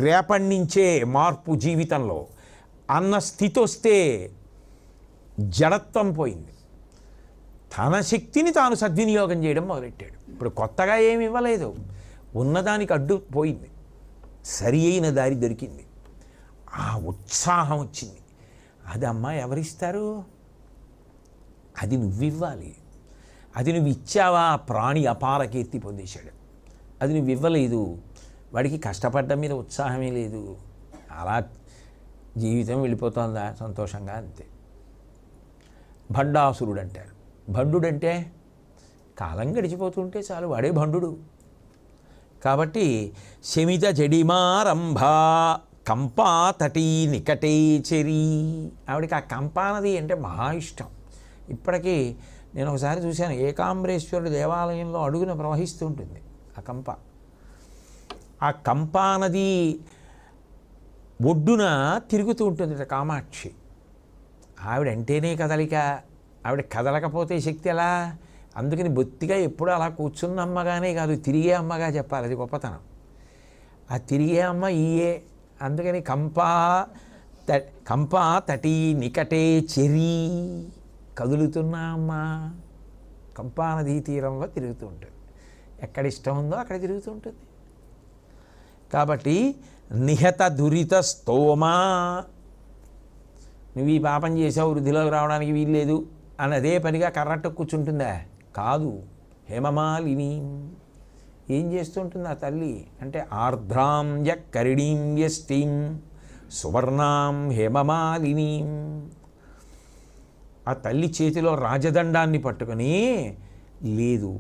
రేపటి నుంచే మార్పు జీవితంలో అన్న స్థితి వస్తే జడత్వం పోయింది. తన శక్తిని తాను సద్వినియోగం చేయడం మొదలెట్టాడు. ఇప్పుడు కొత్తగా ఏమి ఇవ్వలేదు, ఉన్నదానికి అడ్డు పోయింది, సరి అయిన దారి దొరికింది, ఆ ఉత్సాహం వచ్చింది. అది అమ్మా ఎవరిస్తారు? అది నువ్వివ్వాలి. అది నువ్వు ఇచ్చావా? ప్రాణి అపార కీర్తి పొందేశాడు. అది నువ్వు ఇవ్వలేదు, వాడికి కష్టపడ్డం మీద ఉత్సాహమే లేదు, అలా జీవితం వెళ్ళిపోతుందా సంతోషంగా, అంతే. భండాసురుడు అంటారు. భండుడంటే కాలం గడిచిపోతుంటే చాలు, వాడే భండు. కాబట్టి శమిత జడిమారంభ కంపా తటీ నికటే చెరి. ఆవిడకి ఆ కంపా నది అంటే మహా ఇష్టం. ఇప్పటికీ నేను ఒకసారి చూశాను, ఏకాంబరేశ్వరుడు దేవాలయంలో అడుగున ప్రవహిస్తూ ఉంటుంది ఆ కంప. ఆ కంపా నది ఒడ్డున తిరుగుతూ ఉంటుంది కామాక్షి. ఆవిడంటేనే కదలిక, ఆవిడ కదలకపోతే శక్తి ఎలా? అందుకని బొత్తిగా ఎప్పుడూ అలా కూర్చున్న అమ్మగానే కాదు, తిరిగే అమ్మగా చెప్పాలి. అది గొప్పతనం. ఆ తిరిగే అమ్మ ఈయే. అందుకని కంపా తటీ నికటే చెరి, కదులుతున్న అమ్మ కంపా నదీ తీరంలో తిరుగుతూ ఉంటుంది. ఎక్కడ ఇష్టం ఉందో అక్కడ తిరుగుతూ ఉంటుంది. కాబట్టి నిహత దురిత స్తోమా, నువ్వు ఈ పాపం చేసావు, వృద్ధిలోకి రావడానికి వీల్లేదు అని అదే పనిగా కర్రట్టు కూర్చుంటుందా? కాదు. హేమమాలిని ఏం చేస్తుంటుంది ఆ తల్లి అంటే ఆర్ద్రాం కరిణీం యష్టిం సువర్ణాం హేమమాలినీం. ఆ తల్లి చేతిలో రాజదండాన్ని పట్టుకొని, లేదు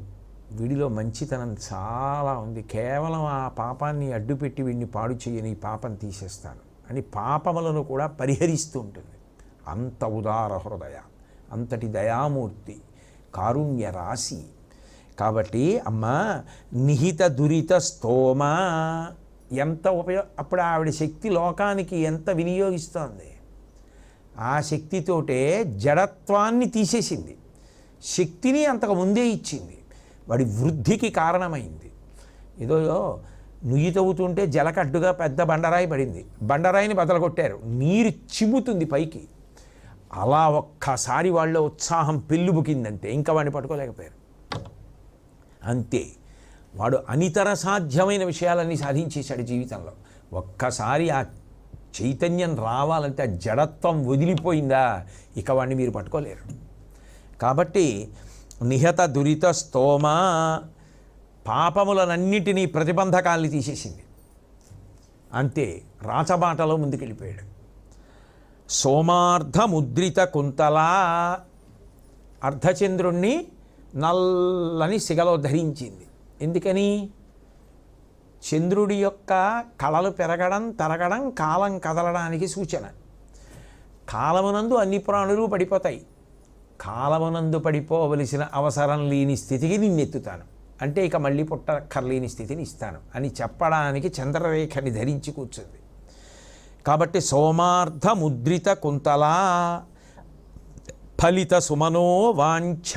వీడిలో మంచితనం చాలా ఉంది, కేవలం ఆ పాపాన్ని అడ్డుపెట్టి వీడిని పాడు చేయని పాపం తీసేస్తాను అని పాపములను కూడా పరిహరిస్తూ ఉంటుంది. అంత ఉదార హృదయ, అంతటి దయామూర్తి, కారుణ్య రాశి. కాబట్టి అమ్మ నిహిత దురిత స్తోమ ఎంత అప్పుడు ఆవిడ శక్తి లోకానికి ఎంత వినియోగిస్తోంది. ఆ శక్తితోటే జడత్వాన్ని తీసేసింది, శక్తిని అంతకు ముందే ఇచ్చింది, వాడి వృద్ధికి కారణమైంది. ఏదో నుయ్యి తవ్వుతుంటే జలకడ్డుగా పెద్ద బండరాయి పడింది. బండరాయిని బదలగొట్టారు, నీరు చిమ్ముతుంది పైకి. అలా ఒక్కసారి వాళ్ళ ఉత్సాహం పెళ్ళుబుకిందంటే ఇంకా వాడిని పట్టుకోలేకపోయారు. అంతే, వాడు అనితర సాధ్యమైన విషయాలన్నీ సాధించేశాడు జీవితంలో. ఒక్కసారి ఆ చైతన్యం రావాలంటే ఆ జడత్వం వదిలిపోయిందా ఇక వాడిని మీరు పట్టుకోలేరు. కాబట్టి నిహత దురిత స్తోమ పాపములనన్నిటినీ ప్రతిబంధకాల్ని తీసేసింది. అంతే, రాచబాటలో ముందుకెళ్ళిపోయాడు. సోమార్ధ ముద్రిత కుంతల, అర్ధచంద్రుణ్ణి నల్లని సిగలో ధరించింది. ఎందుకని? చంద్రుడి యొక్క కళలు పెరగడం తరగడం కాలం కదలడానికి సూచన. కాలమునందు అన్ని ప్రాణులు పడిపోతాయి. కాలమునందు పడిపోవలసిన అవసరం లేని స్థితికి నిన్నెత్తుతాను, అంటే ఇక మళ్ళీ పుట్టక్కర్లేని స్థితిని ఇస్తాను అని చెప్పడానికి చంద్రరేఖని ధరించి కూర్చుంది. కాబట్టి సోమార్ధ ముద్రిత కుంతల ఫలిత సుమనో వాంఛ.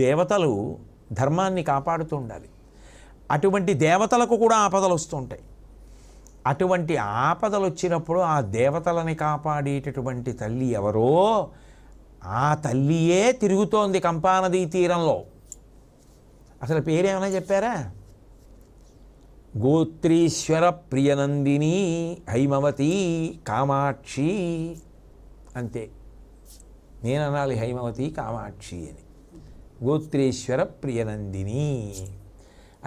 దేవతలు ధర్మాన్ని కాపాడుతూ ఉండాలి. అటువంటి దేవతలకు కూడా ఆపదలు వస్తూ ఉంటాయి. అటువంటి ఆపదలు వచ్చినప్పుడు ఆ దేవతలని కాపాడేటటువంటి తల్లి ఎవరో ఆ తల్లియే తిరుగుతోంది కంపానదీ తీరంలో. అసలు పేరేమైనా చెప్పారా? గోత్రీశ్వర ప్రియనందిని హైమవతి కామాక్షి. అంతే, నేను అనాలి హైమవతి కామాక్షి అని. గోత్రీశ్వర ప్రియనందిని.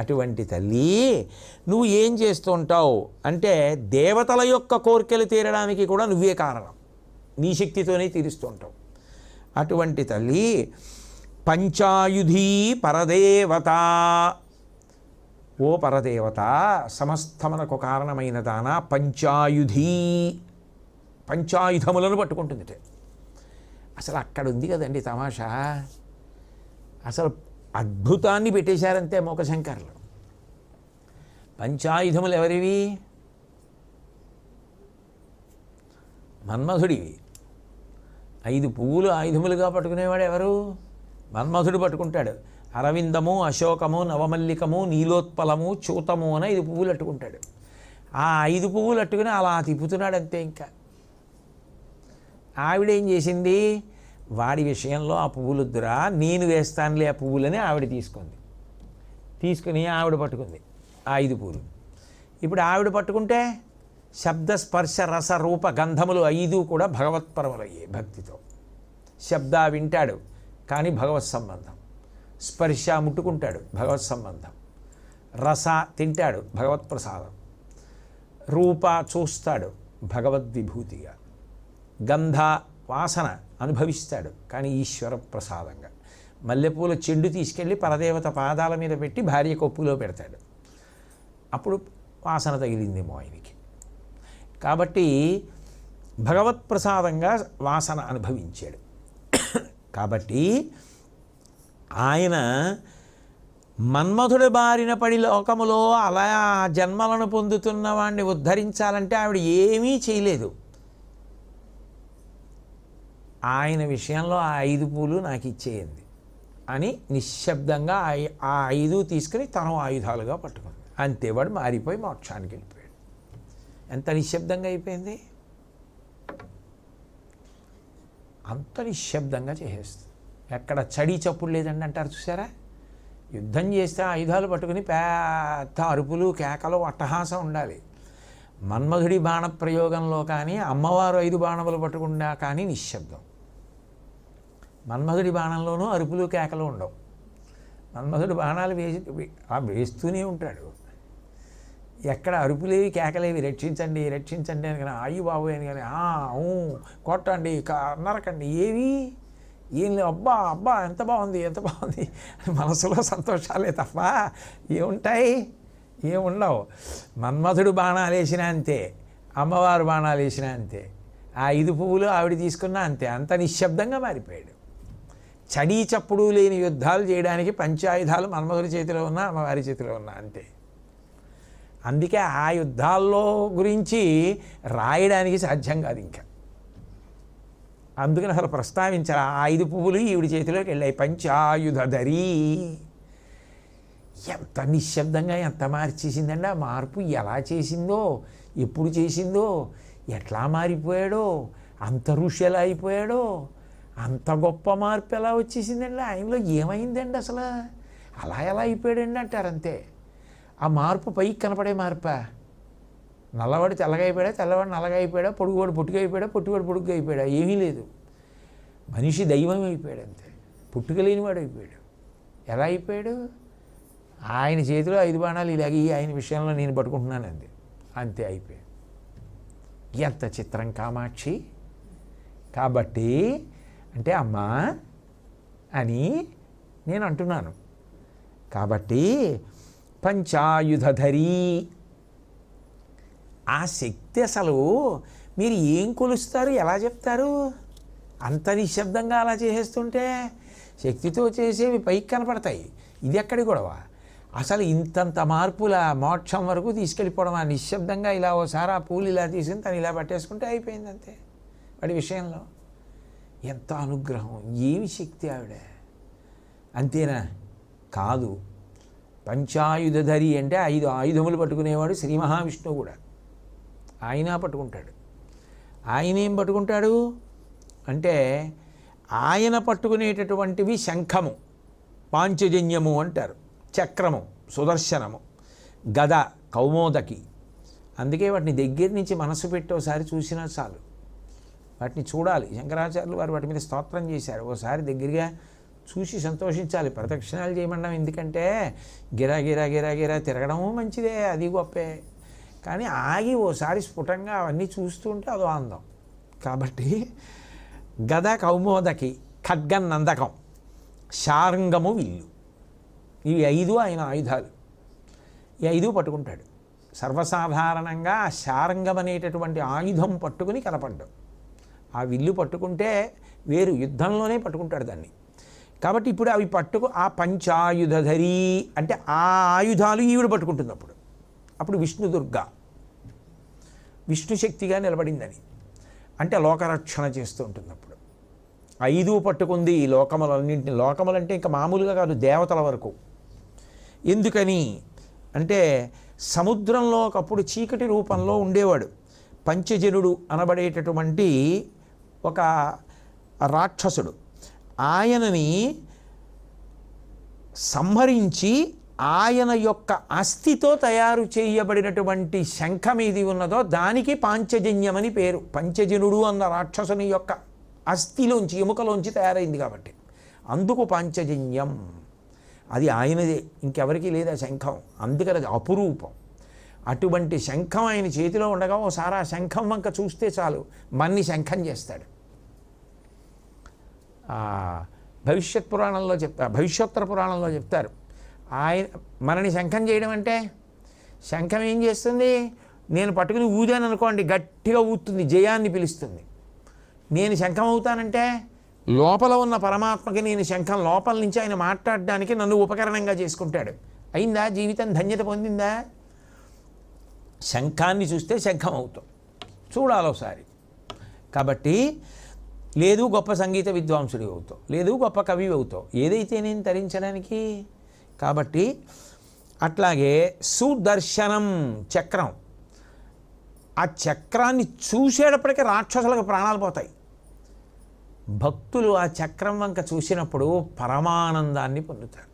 అటువంటి తల్లి నువ్వు ఏం చేస్తుంటావు అంటే దేవతల యొక్క కోరికలు తీరడానికి కూడా నువ్వే కారణం, నీ శక్తితోనే తీరుస్తుంటావు. అటువంటి తల్లి పంచాయుధీ పరదేవత. ఓ పరదేవత, సమస్తమునకు కారణమైన దాన పంచాయుధీ, పంచాయుధములను పట్టుకుంటుంది. అసలు అక్కడ ఉంది కదండి తమాషా. అసలు అద్భుతాన్ని పెట్టేశారంతే మూకశంకర్లు. పంచాయుధములు ఎవరివి? మన్మధుడివి. 5 పువ్వులు ఆయుధములుగా పట్టుకునేవాడు ఎవరు? మన్మధుడు పట్టుకుంటాడు. అరవిందము, అశోకము, నవమల్లికము, నీలోత్పలము, చూతము అని 5 పువ్వులు అట్టుకుంటాడు. ఆ 5 పువ్వులు అట్టుకుని అలా తిప్పుతున్నాడు అంతే. ఇంకా ఆవిడేం చేసింది? వాడి విషయంలో ఆ పువ్వులొద్దురా, నేను వేస్తానులే ఆ పువ్వులని ఆవిడ తీసుకుని ఆవిడ పట్టుకుంది ఆ 5 పువ్వులు. ఇప్పుడు ఆవిడ పట్టుకుంటే శబ్ద స్పర్శ రస రూప గంధములు 5 కూడా భగవత్పరములయ్యాయి భక్తితో. శబ్ద వింటాడు కానీ భగవత్ సంబంధం, స్పర్శ ముట్టుకుంటాడు భగవత్ సంబంధం, రస తింటాడు భగవత్ప్రసాదం, రూప చూస్తాడు భగవద్విభూతిగా, గంధ వాసన అనుభవిస్తాడు కానీ ఈశ్వర ప్రసాదంగా. మల్లెపూల చెండు తీసుకెళ్ళి పరదేవత పాదాల మీద పెట్టి భార్య కొప్పులో పెడతాడు. అప్పుడు వాసన తగిలిందేమో ఆయనకి. కాబట్టి భగవత్ప్రసాదంగా వాసన అనుభవించాడు. కాబట్టి ఆయన మన్మధుడి బారిన పడి లోకములో అలా జన్మలను పొందుతున్న వాడిని ఉద్ధరించాలంటే ఆవిడ ఏమీ చేయలేదు. ఆయన విషయంలో ఆ 5 పూలు నాకు ఇచ్చేయండి అని నిశ్శబ్దంగా ఆ 5 తీసుకుని తను ఆయుధాలుగా పట్టుకుంది. అంతే, వాడు మారిపోయి మోక్షానికి వెళ్ళిపోయాడు. ఎంత నిశ్శబ్దంగా అయిపోయింది, అంత నిశ్శబ్దంగా చేసేస్తుంది. ఎక్కడ చడి చప్పుడు లేదండి అంటారు చూసారా. యుద్ధం చేస్తే ఆయుధాలు పట్టుకుని పెద్ద అరుపులు కేకలు అట్టహాసం ఉండాలి. మన్మధుడి బాణ ప్రయోగంలో కానీ అమ్మవారు 5 బాణములు పట్టుకున్నా కానీ నిశ్శబ్దం. మన్మధుడి బాణంలోనూ అరుపులు కేకలు ఉండవు. మన్మధుడు బాణాలు వేస్తూనే ఉంటాడు. ఎక్కడ అరుపులేవి కేకలేవి, రక్షించండి రక్షించండి అని కానీ ఆయి బాబు అని కానీ కొట్టండి నరకండి ఏవి ఏం లేవు. అబ్బా అబ్బా ఎంత బాగుంది ఎంత బాగుంది మనసులో సంతోషాలే తప్ప ఏముంటాయి, ఏముండవు. మన్మధుడు బాణాలు వేసినా అంతే, అమ్మవారు బాణాలు వేసినా అంతే, ఆ 5 పువ్వులు ఆవిడ తీసుకున్నా అంతే. అంత నిశ్శబ్దంగా మారిపోయాడు. చడీ చప్పుడు లేని యుద్ధాలు చేయడానికి పంచాయుధాలు మన్మధుడి చేతిలో ఉన్నా అమ్మవారి చేతిలో ఉన్నా అంతే. అందుకే ఆ యుద్ధాల్లో గురించి రాయడానికి సాధ్యం కాదు ఇంకా. అందుకని అసలు ప్రస్తావించారు. ఆ 5 పువ్వులు ఈవిడి చేతిలోకి వెళ్ళాయి. పంచాయుధ ధరీ. ఎంత నిశ్శబ్దంగా ఎంత మార్చేసిందండి. ఆ మార్పు ఎలా చేసిందో, ఎప్పుడు చేసిందో, ఎట్లా మారిపోయాడో, అంత ఋషి ఎలా అయిపోయాడో, అంత గొప్ప మార్పు ఎలా వచ్చేసిందండి ఆయనలో. ఏమైందండి అసలు, అలా ఎలా అయిపోయాడండి అంటారు అంతే. ఆ మార్పు పైకి కనపడే మార్పా? నల్లవాడు తెల్లగా అయిపోయాడా, తెల్లవాడు నల్లగా అయిపోయాడా, పొడుగువాడు పొట్టుగా అయిపోయాడా, పొట్టువాడు పొడుగ్గా అయిపోయాడా? ఏమీ లేదు. మనిషి దైవం అయిపోయాడు అంతే. పుట్టుకలేనివాడు అయిపోయాడు. ఎలా అయిపోయాడు? ఆయన చేతిలో 5 బాణాలు ఇలాగే ఆయన విషయంలో నేను పట్టుకుంటున్నాను అంతే. అంతే అయిపోయాడు. ఎంత చిత్రం కామాక్షి. కాబట్టి అంటే అమ్మా అని నేను అంటున్నాను. కాబట్టి పంచాయుధధరీ ఆ శక్తి అసలు మీరు ఏం కొలుస్తారు, ఎలా చెప్తారు? అంత నిశ్శబ్దంగా అలా చేసేస్తుంటే శక్తితో చేసేవి పైకి కనపడతాయి. ఇది ఎక్కడి గొడవ? అసలు ఇంతంత మార్పుల మోక్షం వరకు తీసుకెళ్ళిపోవడం. ఆ నిశ్శబ్దంగా ఇలా ఓసారి ఆ పూలు ఇలా తీసుకుని తను ఇలా పట్టేసుకుంటే అయిపోయింది అంతే. వాడి విషయంలో ఎంత అనుగ్రహం, ఏమి శక్తి ఆవిడ. అంతేనా? కాదు. పంచాయుధధరి అంటే 5 ఆయుధములు పట్టుకునేవాడు శ్రీ మహావిష్ణువు కూడా. ఆయన పట్టుకుంటాడు. ఆయన ఏం పట్టుకుంటాడు అంటే ఆయన పట్టుకునేటటువంటివి శంఖము, పాంచజన్యము అంటారు, చక్రము, సుదర్శనము, గద, కౌమోదకి. అందుకే వాటిని దగ్గర నుంచి మనసు పెట్టి ఒకసారి చూసినా చాలు. వాటిని చూడాలి. శంకరాచార్యులు వారు వాటి మీద స్తోత్రం చేశారు. ఒకసారి దగ్గరగా చూసి సంతోషించాలి. ప్రదక్షిణాలు చేయమండం ఎందుకంటే గిరా గిరా గిరా గిరా తిరగడము మంచిదే, అది గొప్పే. కానీ ఆగి ఓసారి స్ఫుటంగా అవన్నీ చూస్తుంటే అదో అందం. కాబట్టి గద, కౌమోదకి, ఖడ్గం, నందకం, శార్ంగము, విల్లు, ఇవి 5 ఆయన ఆయుధాలు. ఈ 5 పట్టుకుంటాడు. సర్వసాధారణంగా ఆ శార్ంగం అనేటటువంటి ఆయుధం పట్టుకుని కనపడ్డం. ఆ విల్లు పట్టుకుంటే వేరు, యుద్ధంలోనే పట్టుకుంటాడు దాన్ని. కాబట్టి ఇప్పుడు అవి ఆ పంచాయుధధరీ అంటే ఆ ఆయుధాలు ఈవిడ పట్టుకుంటుంది. అప్పుడు విష్ణుదుర్గ, విష్ణుశక్తిగా నిలబడిందని అంటే లోకరక్షణ చేస్తూ ఉంటుంది. అప్పుడు 5 పట్టుకుంది ఈ లోకములన్నింటినీ. లోకములంటే ఇంకా మామూలుగా కాదు, దేవతల వరకు. ఎందుకని అంటే సముద్రంలో ఒకప్పుడు చీకటి రూపంలో ఉండేవాడు పంచజనుడు అనబడేటటువంటి ఒక రాక్షసుడు. ఆయనని సంహరించి ఆయన యొక్క అస్థితో తయారు చేయబడినటువంటి శంఖం ఏది ఉన్నదో దానికి పాంచజన్యమని పేరు. పంచజనుడు అన్న రాక్షసుని యొక్క అస్థిలోంచి, ఎముకలోంచి తయారైంది కాబట్టి అందుకు పాంచజన్యం. అది ఆయనదే, ఇంకెవరికీ లేదు ఆ శంఖం. అందుకని అది అపురూపం. అటువంటి శంఖం ఆయన చేతిలో ఉండగా ఓసారి ఆ శంఖం వంక చూస్తే చాలు మన్ని శంఖం చేస్తాడు. భవిష్యోత్తర పురాణంలో చెప్తారు. ఆయన మనని శంఖం చేయడం అంటే, శంఖం ఏం చేస్తుంది? నేను పట్టుకుని ఊదాను అనుకోండి, గట్టిగా ఊతుంది, జయాన్ని పిలుస్తుంది. నేను శంఖం అవుతానంటే లోపల ఉన్న పరమాత్మకి నేను శంఖం, లోపల నుంచి ఆయన మాట్లాడడానికి నన్ను ఉపకరణంగా చేసుకుంటాడు. అయిందా? జీవితం ధన్యత పొందిందా? శంఖాన్ని చూస్తే శంఖం అవుతాం, చూడాలి ఒకసారి. కాబట్టి లేదు గొప్ప సంగీత విద్వాంసుడి అవుతావు, లేదు గొప్ప కవి అవుతావు, ఏదైతే నేను తరించడానికి. కాబట్టి అట్లాగే సుదర్శనం చక్రం, ఆ చక్రాన్ని చూసేటప్పటికీ రాక్షసులకు ప్రాణాలు పోతాయి. భక్తులు ఆ చక్రం వంక చూసినప్పుడు పరమానందాన్ని పొందుతారు.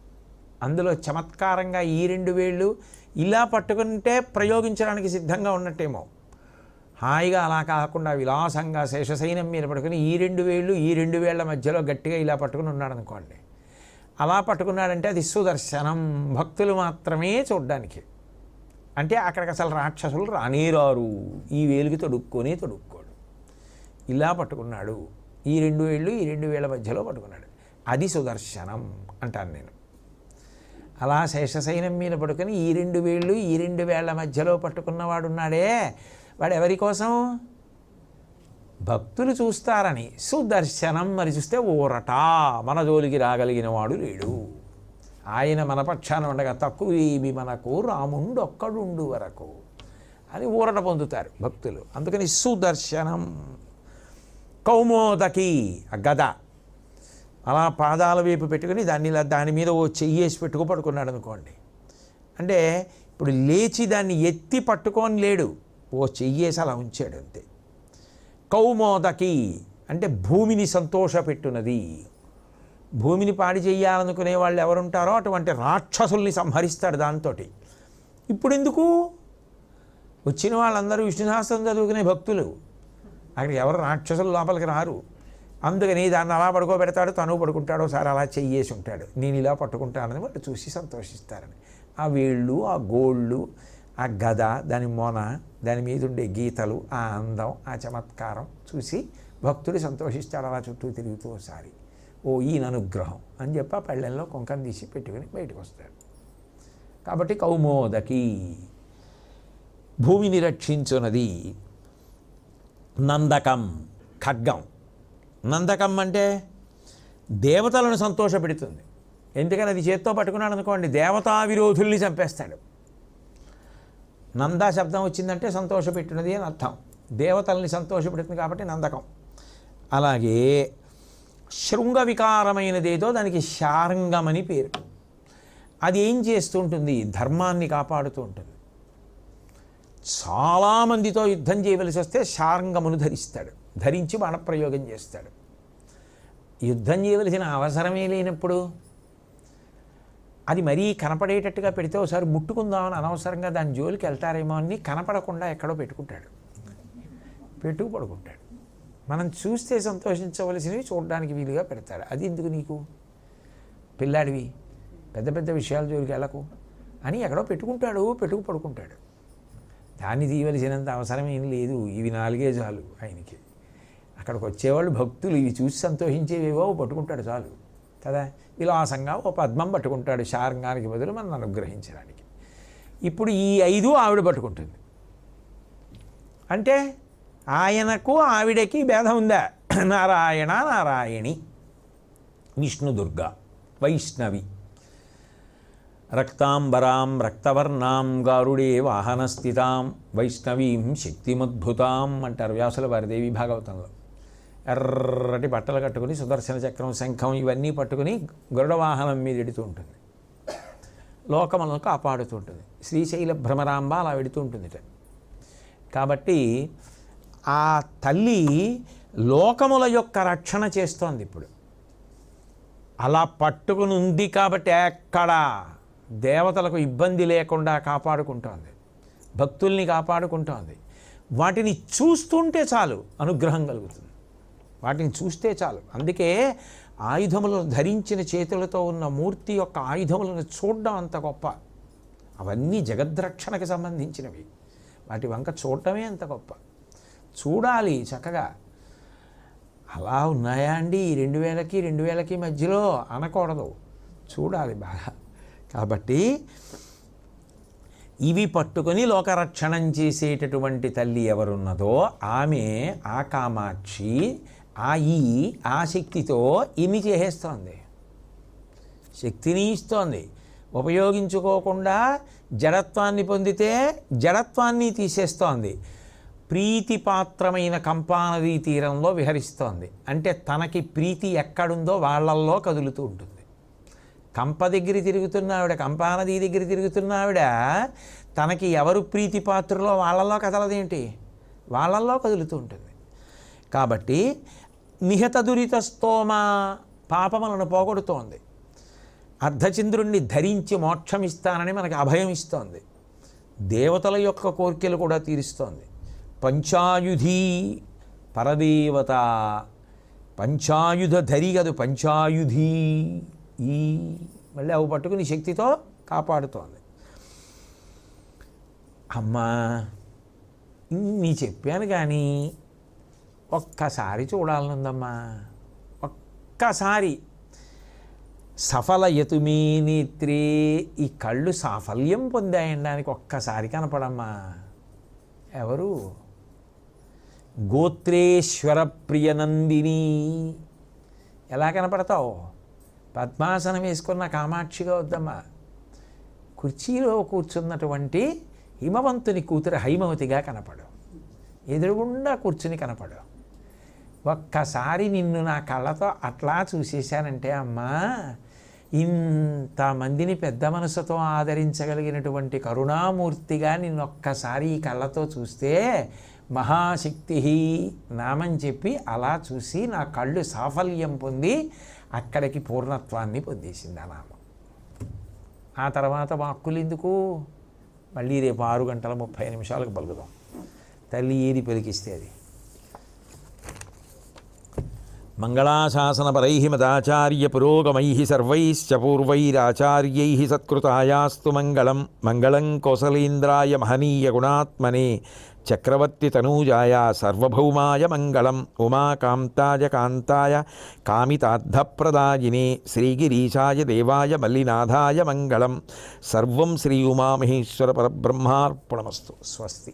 అందులో చమత్కారంగా ఈ 2 వేళ్ళు ఇలా పట్టుకుంటే ప్రయోగించడానికి సిద్ధంగా ఉన్నట్టేమో, హాయిగా అలా కాకుండా విలాసంగా శేషశయనం మీద పట్టుకుని ఈ 2 వేళ్ళు ఈ 2 వేళ్ల మధ్యలో గట్టిగా ఇలా పట్టుకుని ఉన్నాడు అనుకోండి, అలా పట్టుకున్నాడంటే అది సుదర్శనం. భక్తులు మాత్రమే చూడ్డానికి. అంటే అక్కడికి అసలు రాక్షసులు రానేరారు. ఈ వేలుకి తొడుక్కోడు. ఇలా పట్టుకున్నాడు, ఈ 2 వేళ్ళు ఈ 2 వేళ్ల మధ్యలో పట్టుకున్నాడు, అది సుదర్శనం అంటాను నేను. అలా శేషశయనం మీద పట్టుకుని ఈ 2 వేళ్ళు ఈ 2 వేళ్ల మధ్యలో పట్టుకున్నవాడు ఉన్నాడే, వాడు ఎవరి కోసం? భక్తులు చూస్తారని సుదర్శనం. మరి చూస్తే ఊరట, మన జోలికి రాగలిగిన వాడు లేడు, ఆయన మన పక్షాన ఉండగా తక్కువ ఏమి మనకు, రాముండు ఒక్కడుండు వరకు అని ఊరట పొందుతారు భక్తులు. అందుకని సుదర్శనం. కౌమోదకి, ఆ గద అలా పాదాల వైపు పెట్టుకుని దాని మీద ఓ చెయ్యేసి పెట్టుకు పడుకున్నాడు అనుకోండి, అంటే ఇప్పుడు లేచి దాన్ని ఎత్తి పట్టుకొని లేడు, ఓ చెయ్యేసి అలా ఉంచాడు అంతే. కౌమోదకి అంటే భూమిని సంతోషపెట్టునది. భూమిని పాడి చెయ్యాలనుకునే వాళ్ళు ఎవరుంటారో అటువంటి రాక్షసుల్ని సంహరిస్తాడు దాంతో. ఇప్పుడు ఎందుకు వచ్చిన వాళ్ళందరూ విష్ణు సహస్రం చదువుకునే భక్తులు, అక్కడికి ఎవరు రాక్షసులు లోపలికి రారు. అందుకని దాన్ని అలా పడుకోబెడతాడు, తను పడుకుంటాడు, ఒకసారి అలా చెయ్యేసి ఉంటాడు, నేను ఇలా పట్టుకుంటానని వాళ్ళు చూసి సంతోషిస్తారని. ఆ వేళ్ళు, ఆ గోళ్ళు, ఆ గద, దాని మొన, దాని మీద ఉండే గీతలు, ఆ అందం, ఆ చమత్కారం చూసి భక్తుడు సంతోషిస్తాడు అలా చుట్టూ తిరుగుతూ ఒకసారి. ఓ ఈయన అనుగ్రహం అని చెప్పి ఆ పళ్ళెంలో కుంకం తీసి పెట్టుకుని బయటకు వస్తాడు. కాబట్టి కౌమోదకి భూమిని రక్షించున్నది. నందకం ఖడ్గం. నందకం అంటే దేవతలను సంతోషపెడుతుంది. ఎందుకని అది చేత్తో పట్టుకున్నాడు అనుకోండి, దేవతా విరోధుల్ని చంపేస్తాడు. నంద శబ్దం వచ్చిందంటే సంతోషపెట్టినది అని అర్థం. దేవతల్ని సంతోషపెడుతుంది కాబట్టి నందకం. అలాగే శృంగ వికారమైనదేదో దానికి శార్ంగం అని పేరు. అది ఏం చేస్తుంటుంది? ధర్మాన్ని కాపాడుతూ ఉంటుంది. చాలామందితో యుద్ధం చేయవలసి వస్తే శార్ంగమును ధరిస్తాడు, ధరించి బాణప్రయోగం చేస్తాడు. యుద్ధం చేయవలసిన అవసరమే లేనప్పుడు అది మరీ కనపడేటట్టుగా పెడితే ఒకసారి ముట్టుకుందామని అనవసరంగా దాని జోలికి వెళ్తారేమో అని కనపడకుండా ఎక్కడో పెట్టుకుంటాడు, పడుకుంటాడు. మనం చూస్తే సంతోషించవలసినవి చూడడానికి వీలుగా పెడతాడు. అది ఎందుకు నీకు? పిల్లాడివి, పెద్ద పెద్ద విషయాల జోలికి వెళ్ళకు అని ఎక్కడో పెట్టుకుంటాడు, పడుకుంటాడు. దాన్ని తీయవలసినంత అవసరం ఏం లేదు. ఇవి 4 చాలు ఆయనకి. అక్కడికి వచ్చేవాళ్ళు భక్తులు ఇవి చూసి సంతోషించేవేవో పట్టుకుంటాడు చాలు కదా. విలాసంగా ఓ పద్మం పట్టుకుంటాడు శార్ంగానికి బదులు మనం అనుగ్రహించడానికి. ఇప్పుడు ఈ 5 ఆవిడ పట్టుకుంటుంది. అంటే ఆయనకు ఆవిడకి భేదం ఉందా? నారాయణ నారాయణి, విష్ణుదుర్గ, వైష్ణవి, రక్తాంబరాం రక్తవర్ణాం గారుడే వాహనస్థితాం వైష్ణవీం శక్తిమద్భుతాం అంటారు వ్యాసుల వారి దేవి భాగవతంలో. ఎర్రటి బట్టలు కట్టుకుని సుదర్శన చక్రం, శంఖం ఇవన్నీ పట్టుకుని గరుడ వాహనం మీద ఎడుతూ ఉంటుంది, లోకములను కాపాడుతూ ఉంటుంది. శ్రీశైల భ్రమరాంబ అలా వెడుతూ ఉంటుంది. కాబట్టి ఆ తల్లి లోకముల యొక్క రక్షణ చేస్తోంది. ఇప్పుడు అలా పట్టుకుని ఉంది కాబట్టి ఎక్కడ దేవతలకు ఇబ్బంది లేకుండా కాపాడుకుంటోంది, భక్తుల్ని కాపాడుకుంటోంది. వాటిని చూస్తుంటే చాలు అనుగ్రహం కలుగుతుంది, వాటిని చూస్తే చాలు. అందుకే ఆయుధములను ధరించిన చేతులతో ఉన్న మూర్తి యొక్క ఆయుధములను చూడడం అంత గొప్ప. అవన్నీ జగద్రక్షణకి సంబంధించినవి, వాటి వంక చూడటమే అంత గొప్ప. చూడాలి చక్కగా. అలా ఉన్నాయా అండి 2000కి 2000కి మధ్యలో అనకూడదు, చూడాలి బాగా. కాబట్టి ఇవి పట్టుకొని లోకరక్షణం చేసేటటువంటి తల్లి ఎవరున్నదో ఆమె ఆ కామాక్షి, ఆ శక్తితో ఇన్ని చేసేస్తోంది, శక్తిని ఇస్తోంది. ఉపయోగించుకోకుండా జడత్వాన్ని పొందితే జడత్వాన్ని తీసేస్తోంది. ప్రీతిపాత్రమైన కంపానదీ తీరంలో విహరిస్తోంది. అంటే తనకి ప్రీతి ఎక్కడుందో వాళ్ళల్లో కదులుతూ ఉంటుంది. కంప దగ్గర తిరుగుతున్న ఆవిడ, కంపానదీ దగ్గర తిరుగుతున్న ఆవిడ తనకి ఎవరు ప్రీతిపాత్రలో వాళ్ళల్లో కదలదేంటి, వాళ్ళల్లో కదులుతూ ఉంటుంది. కాబట్టి నిహత దురిత స్తోమ పాపములను పోగొడుతోంది. అర్ధచంద్రుణ్ణి ధరించి మోక్షమిస్తానని మనకి అభయం ఇస్తోంది. దేవతల యొక్క కోరికలు కూడా తీరుస్తోంది. పంచాయుధీ పరదేవత, పంచాయుధ ధరి కాదు, పంచాయుధీ. మళ్ళీ అవి పట్టుకుని శక్తితో కాపాడుతోంది. అమ్మా నీ చెప్పాను కానీ ఒక్కసారి చూడాలనుందమ్మా, ఒక్కసారి. సఫలయతుమే నేత్రే, ఈ కళ్ళు సాఫల్యం పొందాయనడానికి ఒక్కసారి కనపడమ్మా. ఎవరు? గోత్రేశ్వర ప్రియనందిని. ఎలా కనపడతావు? పద్మాసనం వేసుకున్న కామాక్షిగా వద్దమ్మా, కుర్చీలో కూర్చున్నటువంటి హిమవంతుని కూతురు హైమవతిగా కనపడు, ఎదురుగుండా కూర్చుని కనపడు. ఒక్కసారి నిన్ను నా కళ్ళతో అట్లా చూసేశానంటే అమ్మా ఇంతమందిని పెద్ద మనసుతో ఆదరించగలిగినటువంటి కరుణామూర్తిగా నిన్నొక్కసారి ఈ కళ్ళతో చూస్తే మహాశక్తి నామం చెప్పి అలా చూసి నా కళ్ళు సాఫల్యం పొంది అక్కడికి పూర్ణత్వాన్ని పొందేసింది ఆ నామం. ఆ తర్వాత వాక్కులు ఎందుకు, మళ్ళీ రేపు 6:30 పలుకుదాం. తల్లి ఏది పలికిస్తే అది. మంగళాశాసనపరై మదాచార్య పురోగమై సర్వైశ్చ పూర్వైరాచార్యై సత్కృతాయాస్తు మంగళం. మంగళం కౌసలేంద్రాయ మహనీయ గుణాత్మనే చక్రవర్తి తనూజాయ సర్వభౌమాయ మంగళం. ఉమాకాంతాయ కాంతాయ కామితార్థప్రదాయినే శ్రీగిరీశాయ దేవాయ మల్లినాథాయ మంగళం. సర్వం శ్రీ ఉమామహేశ్వర పరబ్రహ్మార్పణమస్తు. స్వస్తి.